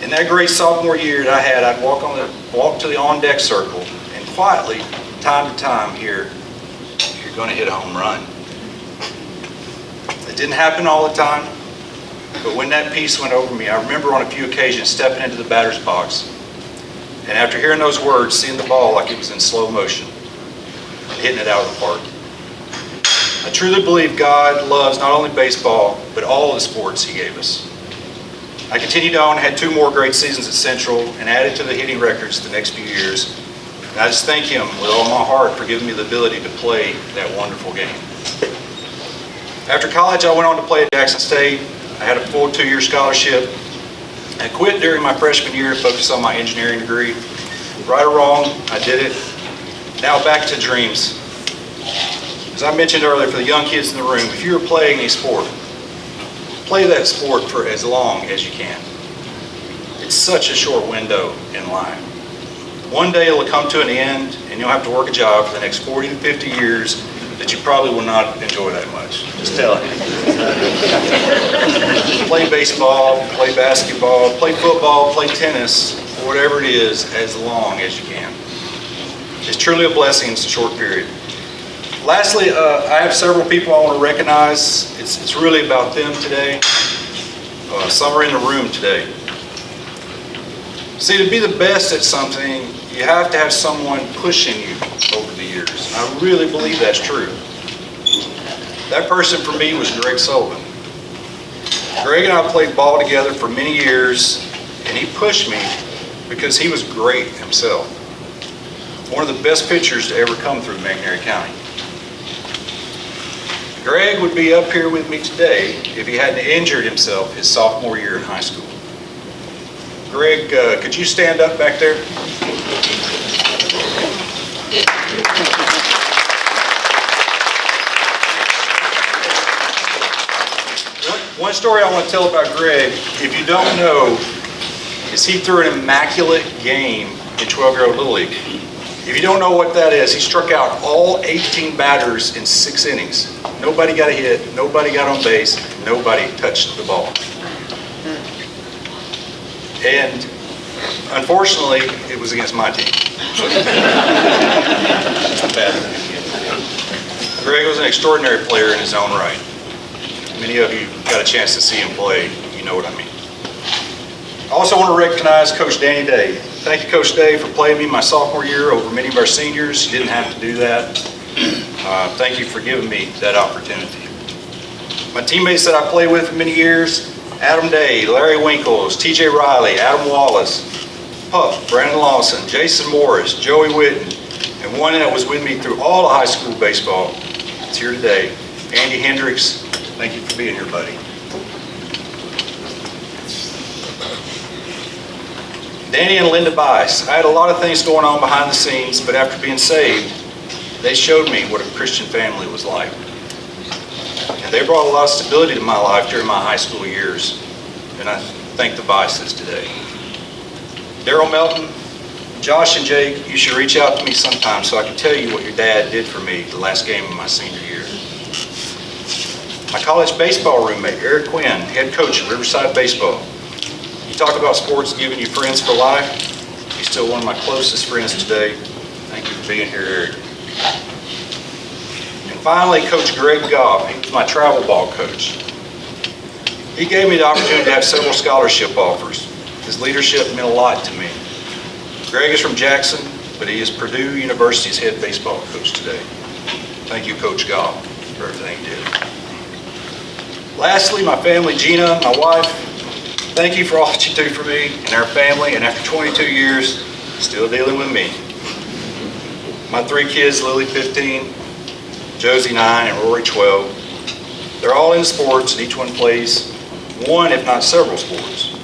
In that great sophomore year that I had, I'd walk to the on-deck circle and quietly, time to time, hear, "You're going to hit a home run." It didn't happen all the time, but when that piece went over me, I remember on a few occasions stepping into the batter's box, and after hearing those words, seeing the ball like it was in slow motion, and hitting it out of the park. I truly believe God loves not only baseball, but all of the sports He gave us. I continued on, had 2 more great seasons at Central, and added to the hitting records the next few years. And I just thank Him with all my heart for giving me the ability to play that wonderful game. After college, I went on to play at Jackson State. I had a full 2-year scholarship. I quit during my freshman year to focus on my engineering degree. Right or wrong, I did it. Now back to dreams. As I mentioned earlier, for the young kids in the room, if you're playing a sport, play that sport for as long as you can. It's such a short window in life. One day it'll come to an end and you'll have to work a job for the next 40 to 50 years that you probably will not enjoy that much. Just telling you. Play baseball, play basketball, play football, play tennis, or whatever it is, as long as you can. It's truly a blessing. It's a short period. Lastly, I have several people I want to recognize. It's really about them today. Some are in the room today. See, to be the best at something, you have to have someone pushing you over the years. And I really believe that's true. That person for me was Greg Sullivan. Greg and I played ball together for many years, and he pushed me because he was great himself. One of the best pitchers to ever come through McNairy County. Greg would be up here with me today if he hadn't injured himself his sophomore year in high school. Greg, could you stand up back there? One story I want to tell about Greg, if you don't know, is he threw an immaculate game in 12-year-old Little League. If you don't know what that is, he struck out all 18 batters in 6 innings. Nobody got a hit, nobody got on base, nobody touched the ball. And unfortunately, it was against my team. Greg was an extraordinary player in his own right. Many of you got a chance to see him play, you know what I mean. I also want to recognize Coach Danny Day. Thank you, Coach Day, for playing me my sophomore year over many of our seniors. You didn't have to do that. Thank you for giving me that opportunity. My teammates that I played with for many years, Adam Day, Larry Winkles, TJ Riley, Adam Wallace, Puff, Brandon Lawson, Jason Morris, Joey Witten, and one that was with me through all of high school baseball. It's here today. Andy Hendricks, thank you for being here, buddy. Danny and Linda Bice. I had a lot of things going on behind the scenes, but after being saved, they showed me what a Christian family was like. And they brought a lot of stability to my life during my high school years. And I thank the Bices today. Daryl Melton, Josh and Jake, you should reach out to me sometime so I can tell you what your dad did for me the last game of my senior year. My college baseball roommate, Eric Quinn, head coach at Riverside Baseball. You talk about sports giving you friends for life. He's still one of my closest friends today. Thank you for being here, Eric. And finally, Coach Greg Goff. He was my travel ball coach. He gave me the opportunity to have several scholarship offers. His leadership meant a lot to me. Greg is from Jackson, but he is Purdue University's head baseball coach today. Thank you, Coach Goff, for everything you did. Lastly, my family, Gina, my wife, thank you for all that you do for me and our family, and after 22 years, still dealing with me. My 3 kids, Lily 15, Josie 9, and Rory 12. They're all in sports, and each one plays one, if not several sports.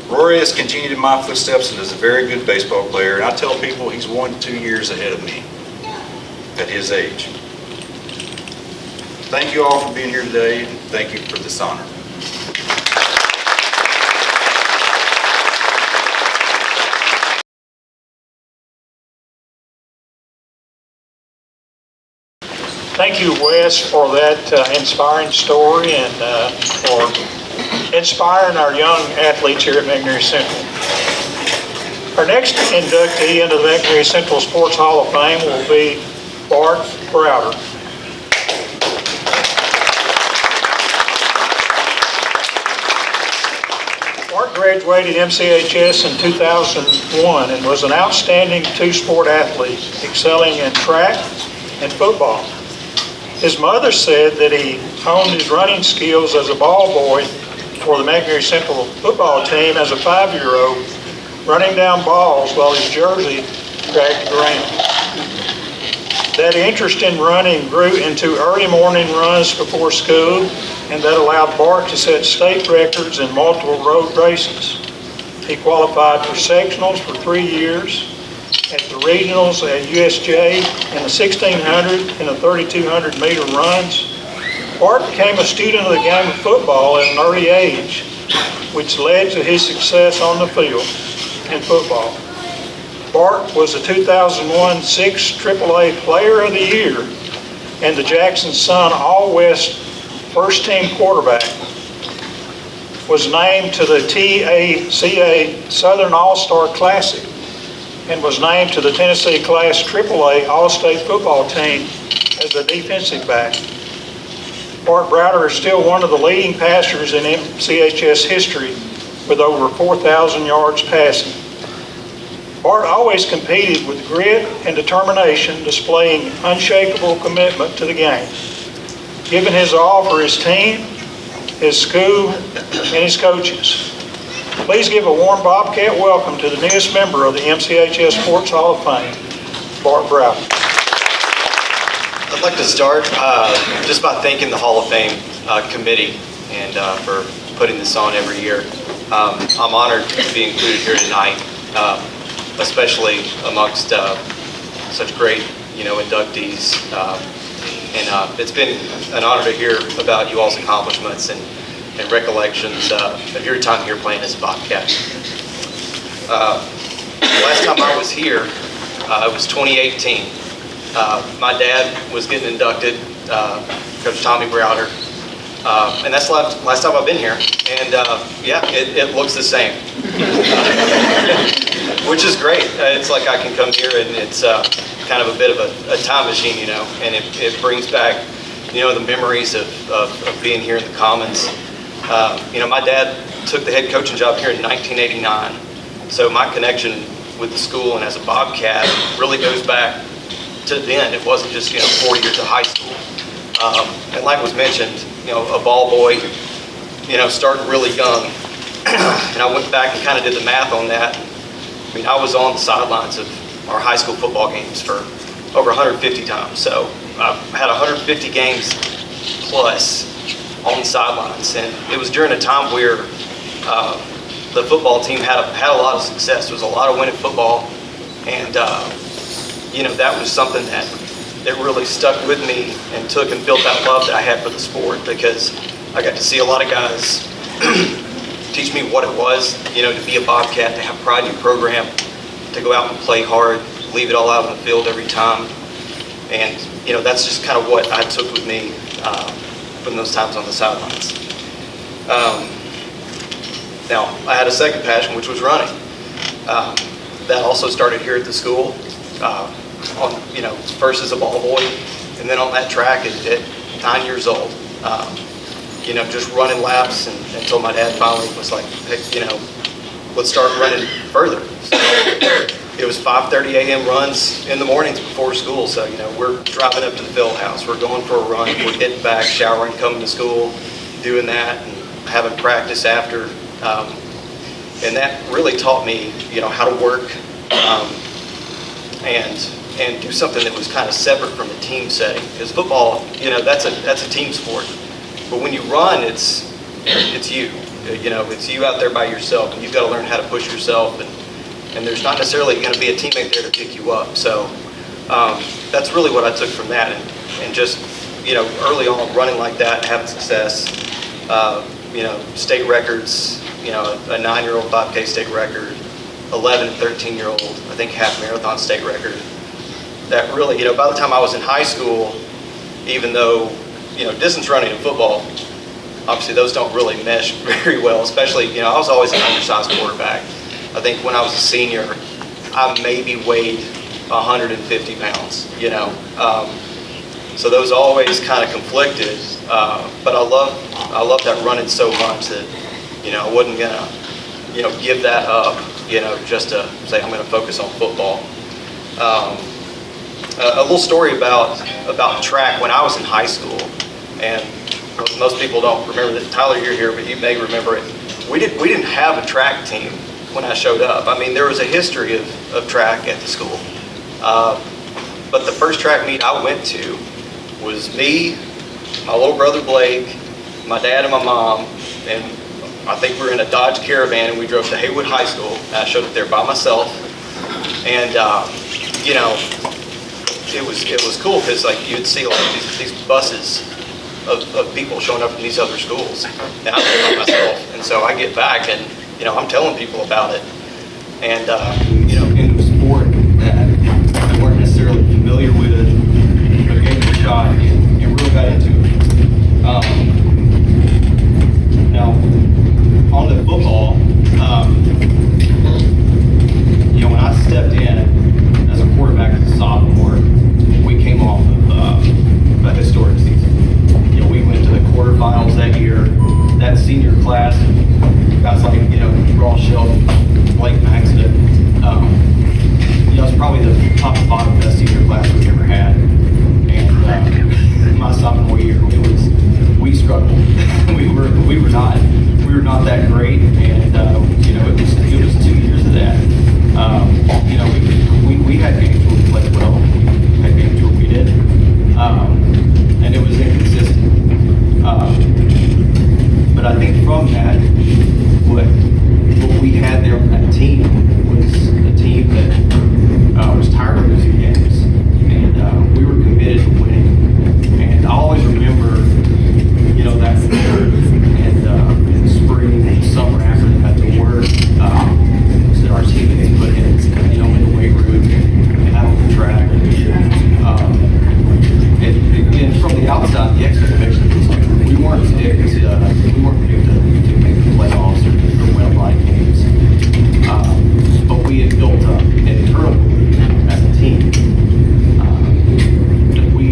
Rory has continued in my footsteps and is a very good baseball player, and I tell people he's 1 to 2 years ahead of me at his age. Thank you all for being here today, and thank you for this honor.
Thank you, Wes, for that inspiring story and for inspiring our young athletes here at McNairy Central. Our next inductee into the McNairy Central Sports Hall of Fame will be Bart Browder. Bart graduated MCHS in 2001 and was an outstanding 2-sport athlete, excelling in track and football. His mother said that he honed his running skills as a ball boy for the McNairy Central football team as a 5-year-old, running down balls while his jersey dragged around. That interest in running grew into early morning runs before school, and that allowed Bart to set state records in multiple road races. He qualified for sectionals for 3 years, at the regionals at USJ in the 1600 and the 3200 meter runs. Bart became a student of the game of football at an early age, which led to his success on the field in football. Bart was the 2001 6 AAA Player of the Year and the Jackson Sun All-West First Team Quarterback. Was named to the TACA Southern All-Star Classic and was named to the Tennessee Class AAA All-State Football Team as a defensive back. Bart Browder is still one of the leading passers in MCHS history with over 4,000 yards passing. Bart always competed with grit and determination, displaying unshakable commitment to the game. Given his all for his team, his school, and his coaches. Please give a warm Bobcat welcome to the newest member of the MCHS Sports Hall of Fame, Bart Browder.
I'd like to start just by thanking the Hall of Fame committee and for putting this on every year. I'm honored to be included here tonight, especially amongst such great, inductees. And it's been an honor to hear about you all's accomplishments and recollections of your time here playing as a Bobcat. Last time I was here, it was 2018. My dad was getting inducted, Coach Tommy Browder, and that's the last time I've been here. And yeah, it looks the same, which is great. It's like I can come here and it's kind of a bit of a time machine, and it brings back, the memories of being here in the Commons. My dad took the head coaching job here in 1989, so my connection with the school and as a Bobcat really goes back to then. It wasn't just 4 years of high school. And like was mentioned, a ball boy, starting really young. And I went back and kind of did the math on that. I was on the sidelines of our high school football games for over 150 times. So I've had 150 games plus on the sidelines. And it was during a time where the football team had a lot of success. There was a lot of winning football. And, that was something that really stuck with me and took and built that love that I had for the sport, because I got to see a lot of guys teach me what it was, to be a Bobcat, to have pride in your program, to go out and play hard, leave it all out on the field every time. And, that's just kind of what I took with me from those times on the sidelines. Now, I had a second passion, which was running. That also started here at the school, first as a ball boy, and then on that track at 9 years old. Just running laps until my dad finally was like, hey, let's start running further. So it was 5:30 a.m. runs in the mornings before school. So, we're driving up to the field house. We're going for a run. We're getting back, showering, coming to school, doing that, and having practice after. And that really taught me, how to work and do something that was kind of separate from a team setting. Because football, that's a team sport. But when you run, it's you. It's you out there by yourself, and you've got to learn how to push yourself. And there's not necessarily going to be a teammate there to pick you up. So that's really what I took from that. And just, early on, running like that, having success, state records, a 9-year-old 5K state record, 11 and 13-year-old, I think, half marathon state record. That really, by the time I was in high school, even though, distance running and football, obviously those don't really mesh very well, especially, I was always an undersized quarterback. I think when I was a senior, I maybe weighed 150 pounds, so those always kind of conflicted, but I love that running so much that, I wasn't gonna, give that up, just to say I'm gonna focus on football. A little story about track when I was in high school, and most people don't remember that. Tyler, you're here, but you may remember it. We didn't have a track team when I showed up. There was a history of track at the school, but the first track meet I went to was me, my little brother Blake, my dad and my mom, and I think we were in a Dodge Caravan, and we drove to Haywood High School. And I showed up there by myself, and it was cool because you'd see these buses of people showing up from these other schools, and I'm there by myself. And so I get back and I'm telling people about it, and into sport top to bottom best senior class we've ever had. And my sophomore year, we struggled. we were not that great, and it was 2 years of that. We had games where we played well, we had games where we didn't, and it was inconsistent. But I think from that, what we had there on that team was a team that was tired of losing games, and we were committed to winning. And I always remember, that winter and in the spring and summer after that, the work that our teammates put in, in the weight room and out on the track. And from the outside, the expectation was like we weren't predicted to make the playoffs or win a lot of games. But we had built up an internal belief as a team that we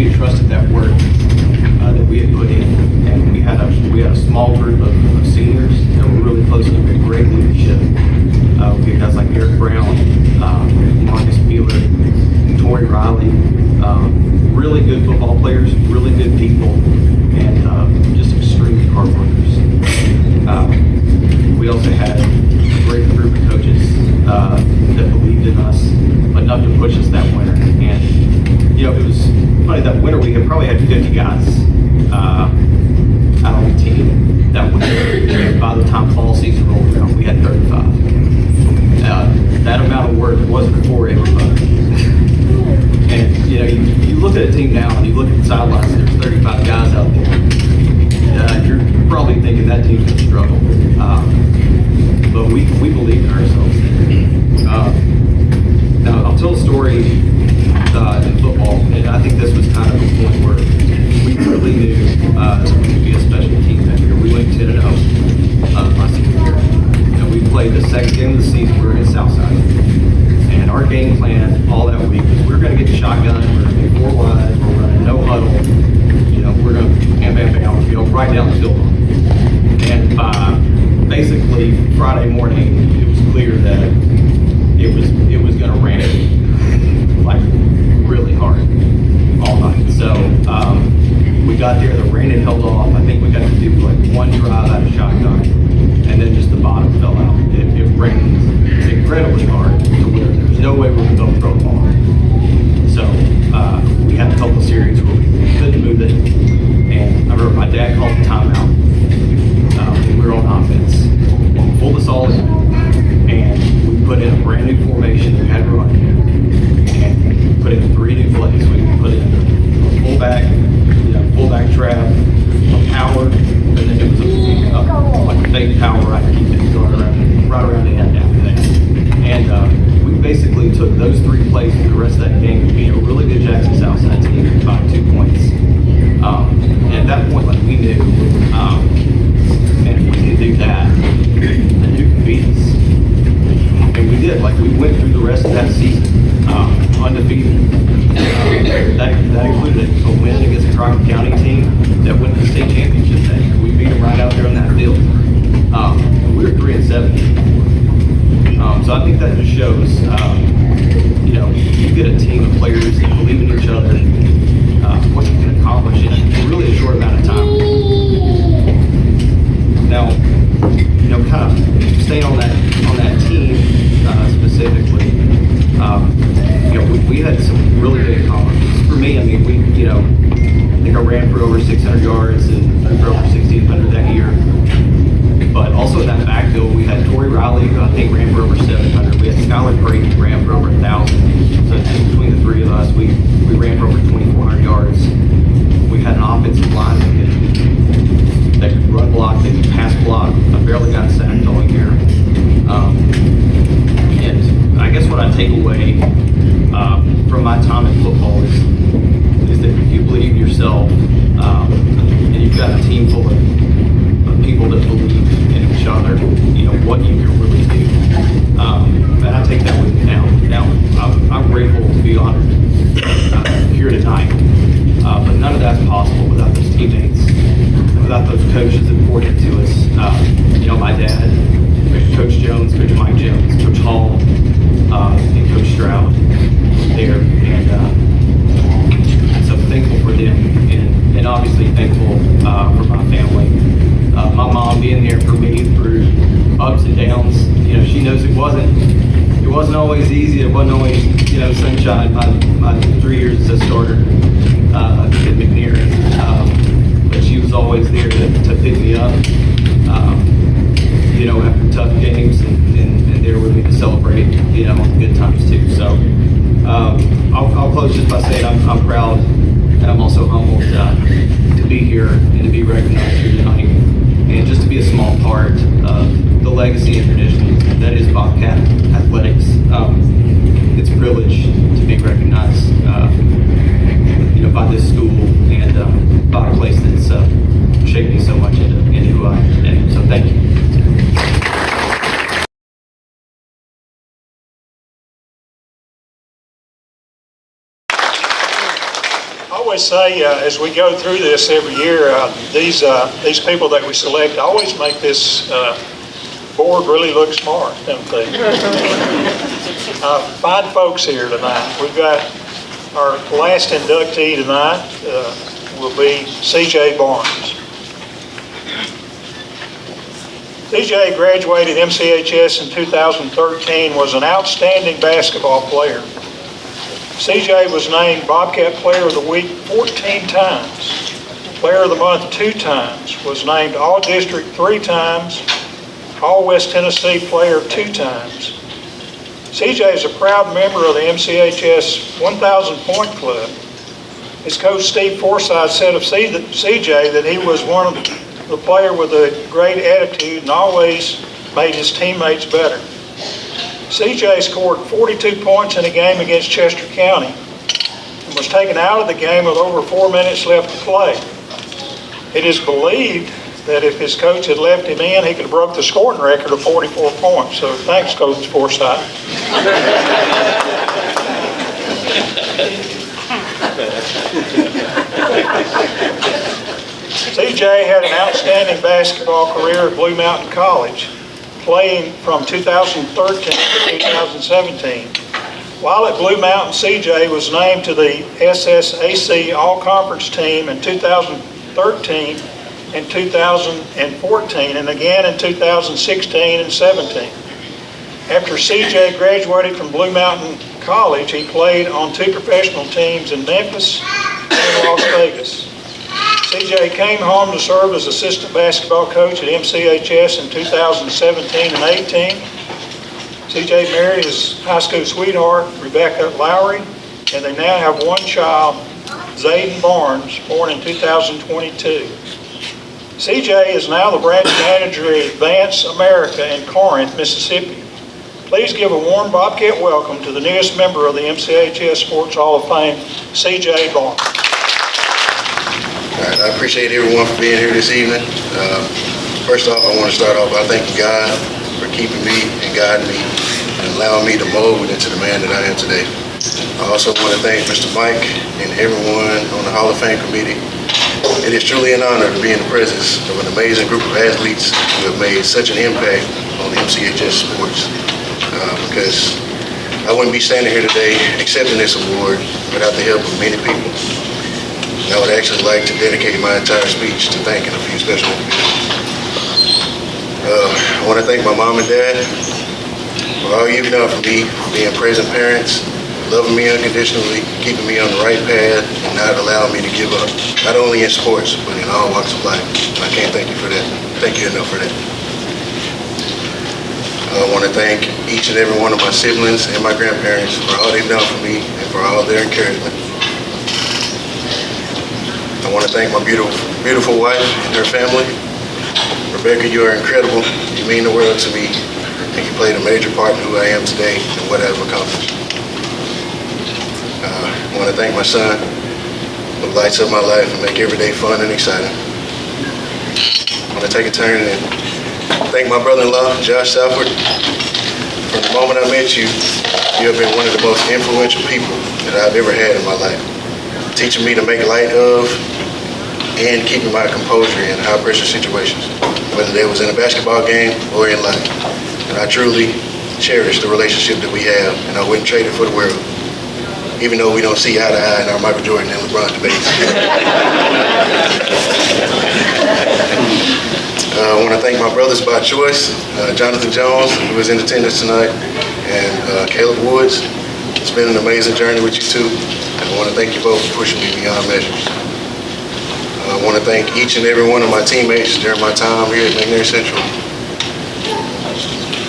had trusted that work that we had put in, and we had a small group of seniors that were really close to great leadership. We had guys like Eric Brown, Marcus Mueller, Tori Riley, really good football players, really good people, and just extremely hard workers. We also had a great group of coaches that believed in us enough to push us that winter. And it was funny, that winter we had probably had 50 guys out on the team that winter. And by the time fall season rolled around, we had 35. That amount of work wasn't for everybody. And you look at a team now and you look at the sidelines and there's 35 guys out there. You're probably thinking that team's going to struggle. But we believed in ourselves. Now I'll tell a story in football, and I think this was kind of the point where we really knew that we could be a special team that year. We went 10-0 my senior year. We played the second game of the season. We were in Southside. And our game plan all that week was we were going to get the shotgun, we're going to be 4 wide, we're running no huddle, we're going to bam, bam, bam, right down the field. And by basically Friday morning, it was clear that it was going to rain like really hard all night. So we got there, the rain had held off. I think we got to do like one drive out of shotgun, and then just the bottom fell out. It rained incredibly hard to where there's no way we could go throw the ball. So we had a couple series where we couldn't move it, and I remember my dad called the timeout when we were on offense. We pulled us all in, and we put in a brand new formation that we had run, and put in 3 new plays. We put in a fullback trap, a power, and then it was like a fake power right to keep it going right around the end after that. And we basically took those 3 plays for the rest of that game to beat a really good Jackson Southside team by 2 points. And at that point, we knew, man, if we can do that, then who can beat us? And we did. We went through the rest of that season undefeated. That included a win against a Crockett County team that went to the state championship that year. We beat them right out there on that field. We were 3-7. So I think that just shows, you get a team of players that believe in each other, what you can accomplish in really a short amount of time. Now, kind of staying on that team specifically, we had some really big accomplishments. For me, I think I ran for over 600 yards and for over 1,600 that year. But also in that backfield, we had Tori Riley, who I think ran for over 700. We had Skylar Brady, who ran for over 1,000. So between the 3 of us, we ran for over 2,400 yards. We had an offensive line that could run block, they could pass block. I barely got sacked all year. And I guess what I take away from my time in football is that if you believe in yourself and you've got a team full of people that believe in each other, what you can really do. And I take that with me now. Now, I'm grateful to be honored here tonight. But none of that's possible without those teammates, without those coaches that poured into us. My dad, Coach Jones, Coach Mike Jones, Coach Hall, and Coach Stroud. for my family. My mom being there for me through ups and downs. She knows it wasn't always easy. It wasn't always, sunshine. My 3 years as a starter at McNair. But she was always there to pick me up, after tough games and there with me to celebrate, good times too. So I'll close just by saying I'm proud and I'm also humbled to be here and to be recognized here tonight and just to be a small part of the legacy and tradition that is Bobcat Athletics. It's a privilege to be recognized, by this school and by a place that's shaped me so much into who I am today. So thank you.
I always say, as we go through this every year, these people that we select always make this board really look smart, don't they? Fine folks here tonight. We've got our last inductee tonight will be C.J. Barnes. C.J. graduated MCHS in 2013, was an outstanding basketball player. C.J. was named Bobcat Player of the Week 14 times, Player of the Month 2 times, was named All-District 3 times, All-West Tennessee Player 2 times. C.J. is a proud member of the MCHS 1,000 Point Club. His coach Steve Forsythe said of C.J. that he was one of the player with a great attitude and always made his teammates better. C.J. scored 42 points in a game against Chester County and was taken out of the game with over 4 minutes left to play. It is believed that if his coach had left him in, he could have broke the scoring record of 44 points. So thanks, Coach Forsythe. C.J. had an outstanding basketball career at Blue Mountain College, playing from 2013 to 2017. While at Blue Mountain, C.J. was named to the SSAC All-Conference team in 2013 and 2014, and again in 2016 and 17. After C.J. graduated from Blue Mountain College, he played on 2 professional teams in Memphis and Las Vegas. C.J. came home to serve as assistant basketball coach at MCHS in 2017 and 18. C.J. married his high school sweetheart, Rebecca Lowry, and they now have one child, Zayden Barnes, born in 2022. C.J. is now the branch manager at Advance America in Corinth, Mississippi. Please give a warm Bobcat welcome to the newest member of the MCHS Sports Hall of Fame, C.J. Barnes.
All right, I appreciate everyone for being here this evening. First off, I want to start off by thanking God for keeping me and guiding me and allowing me to mold into the man that I am today. I also want to thank Mr. Mike and everyone on the Hall of Fame committee. It is truly an honor to be in the presence of an amazing group of athletes who have made such an impact on the MCHS sports. Because I wouldn't be standing here today accepting this award without the help of many people. And I would actually like to dedicate my entire speech to thanking a few special individuals. I want to thank my mom and dad for all you've done for me, being present parents, loving me unconditionally, keeping me on the right path, and not allowing me to give up, not only in sports, but in all walks of life. And I can't thank you for that. Thank you enough for that. I want to thank each and every one of my siblings and my grandparents for all they've done for me and for all their encouragement. I want to thank my beautiful wife and her family. Rebecca, you are incredible. You mean the world to me, and you played a major part in who I am today and what I've accomplished. I want to thank my son, who lights up my life and make every day fun and exciting. I want to take a turn and thank my brother-in-law, Josh Southward. From the moment I met you, you have been one of the most influential people that I've ever had in my life, teaching me to make light of and keeping my composure in high-pressure situations, whether that was in a basketball game or in life. And I truly cherish the relationship that we have, and I wouldn't trade it for the world. even though we don't see eye to eye in our Michael Jordan and LeBron debates. I want to thank my brothers by choice, Jonathan Jones, who was in attendance tonight, and Caleb Woods. It's been an amazing journey with you two. I want to thank you both for pushing me beyond measures. I want to thank each and every one of my teammates during my time here at McNair Central.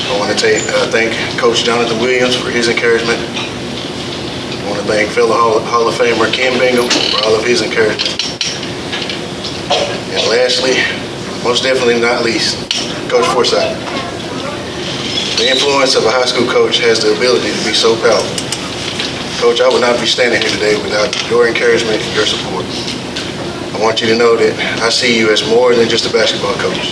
I want to thank Coach Jonathan Williams for his encouragement. I want to thank fellow Hall of Famer Ken Bingham for all of his encouragement. And lastly, most definitely not least, Coach Forsythe. The influence of a high school coach has the ability to be so powerful. Coach, I would not be standing here today without your encouragement and your support. I want you to know that I see you as more than just a basketball coach.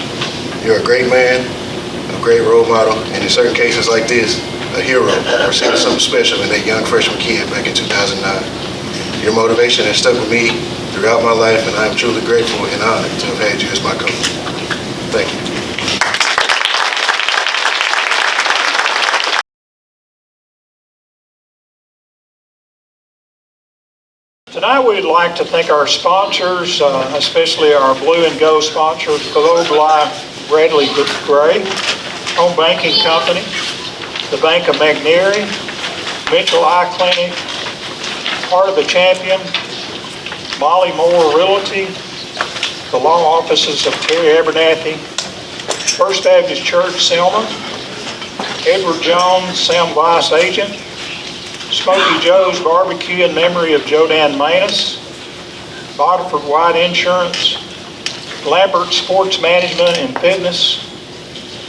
You're a great man, a great role model, and in certain cases like this, a hero for seeing something special in that young freshman kid back in 2009. Your motivation has stuck with me throughout my life, and I am truly grateful and honored to have had you as my coach. Thank you.
Tonight we'd like to thank our sponsors, especially our Blue and Go sponsor, Globe Life Bradley Gray, Home Banking Company, the Bank of McNairy, Mitchell Eye Clinic, Part of the Champion, Molly Moore Realty, the law offices of Terry Abernathy, First Baptist Church Selma, Edward Jones, Sam Vice Agent, Smoky Joe's Barbecue in memory of Joe Dan Manus, Boterford White Insurance, Lambert Sports Management and Fitness,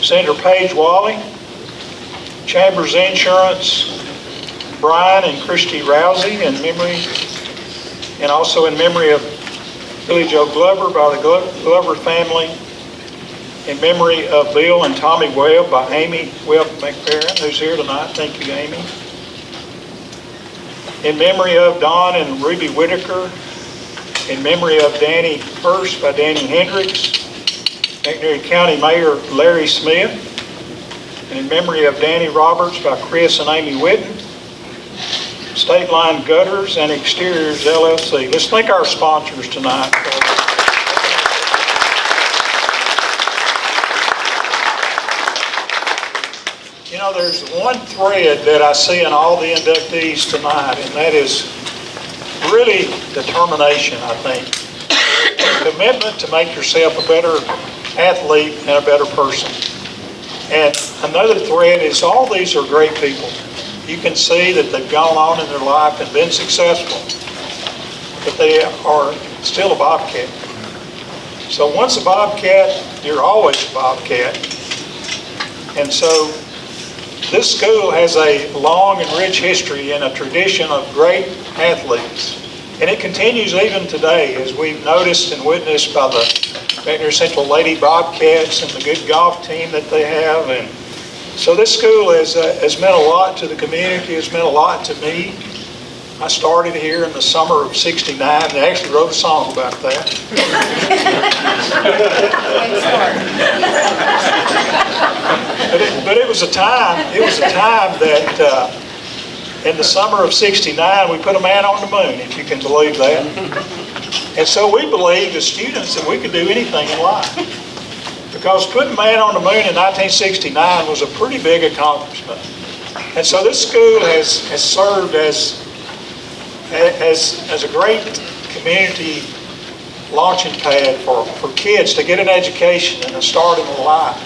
Senator Paige Wally, Chambers Insurance, Brian and Christy Rousey in memory, and also in memory of Billy Joe Glover by the Glover family, in memory of Bill and Tommy Webb by Amy Webb McFerrin, who's here tonight. Thank you, Amy. In memory of Don and Ruby Whitaker, in memory of Danny Hurst by Danny Hendricks, McNairy County Mayor Larry Smith, and in memory of Danny Roberts by Chris and Amy Whitten, State Line Gutters and Exteriors LLC. Let's thank our sponsors tonight. You know, there's one thread that I see in all the inductees tonight, and that is really determination, I think. Commitment to make yourself a better athlete and a better person. And another thread is all these are great people. You can see that they've gone on in their life and been successful, but they are still a Bobcat. So once a Bobcat, you're always a Bobcat. And so this school has a long and rich history and a tradition of great athletes. And it continues even today, as we've noticed and witnessed by the McNair Central Lady Bobcats and the good golf team that they have. And so this school has meant a lot to the community, has meant a lot to me. I started here in the summer of '69. They actually wrote a song about that. But it was a time that in the summer of '69 we put a man on the moon, if you can believe that. And so we believed as students that we could do anything in life. Because putting a man on the moon in 1969 was a pretty big accomplishment. And so this school has served as a great community launching pad for kids to get an education and a start in their life.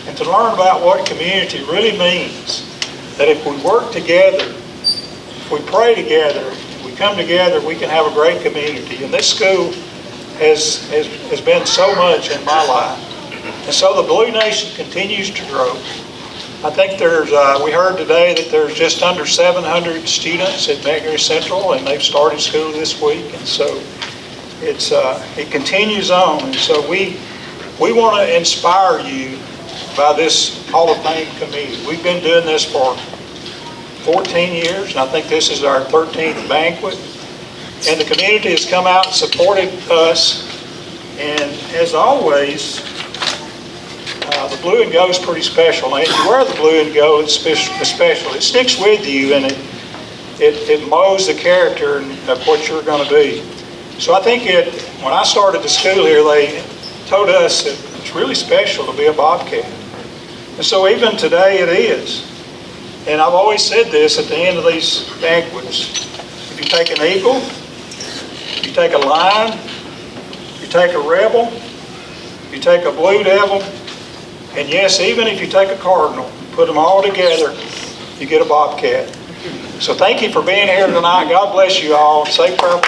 And to learn about what community really means. That if we work together, if we pray together, if we come together, we can have a great community. And this school has been so much in my life. And so the Blue Nation continues to grow. I think we heard today that there's just under 700 students at McNair Central, and they've started school this week. And so it continues on. And so we want to inspire you by this Hall of Fame committee. We've been doing this for 14 years, and I think this is our 13th banquet. And the community has come out and supported us. And as always, the blue and go is pretty special. And if you wear the blue and go, it's special. It sticks with you, and it molds the character of what you're going to be. So I think when I started the school here, they told us that it's really special to be a Bobcat. And so even today it is. And I've always said this at the end of these banquets. If you take an eagle, you take a lion, you take a rebel, you take a blue devil, and yes, even if you take a cardinal, put them all together, you get a Bobcat. So thank you for being here tonight. God bless you all. Safe travel.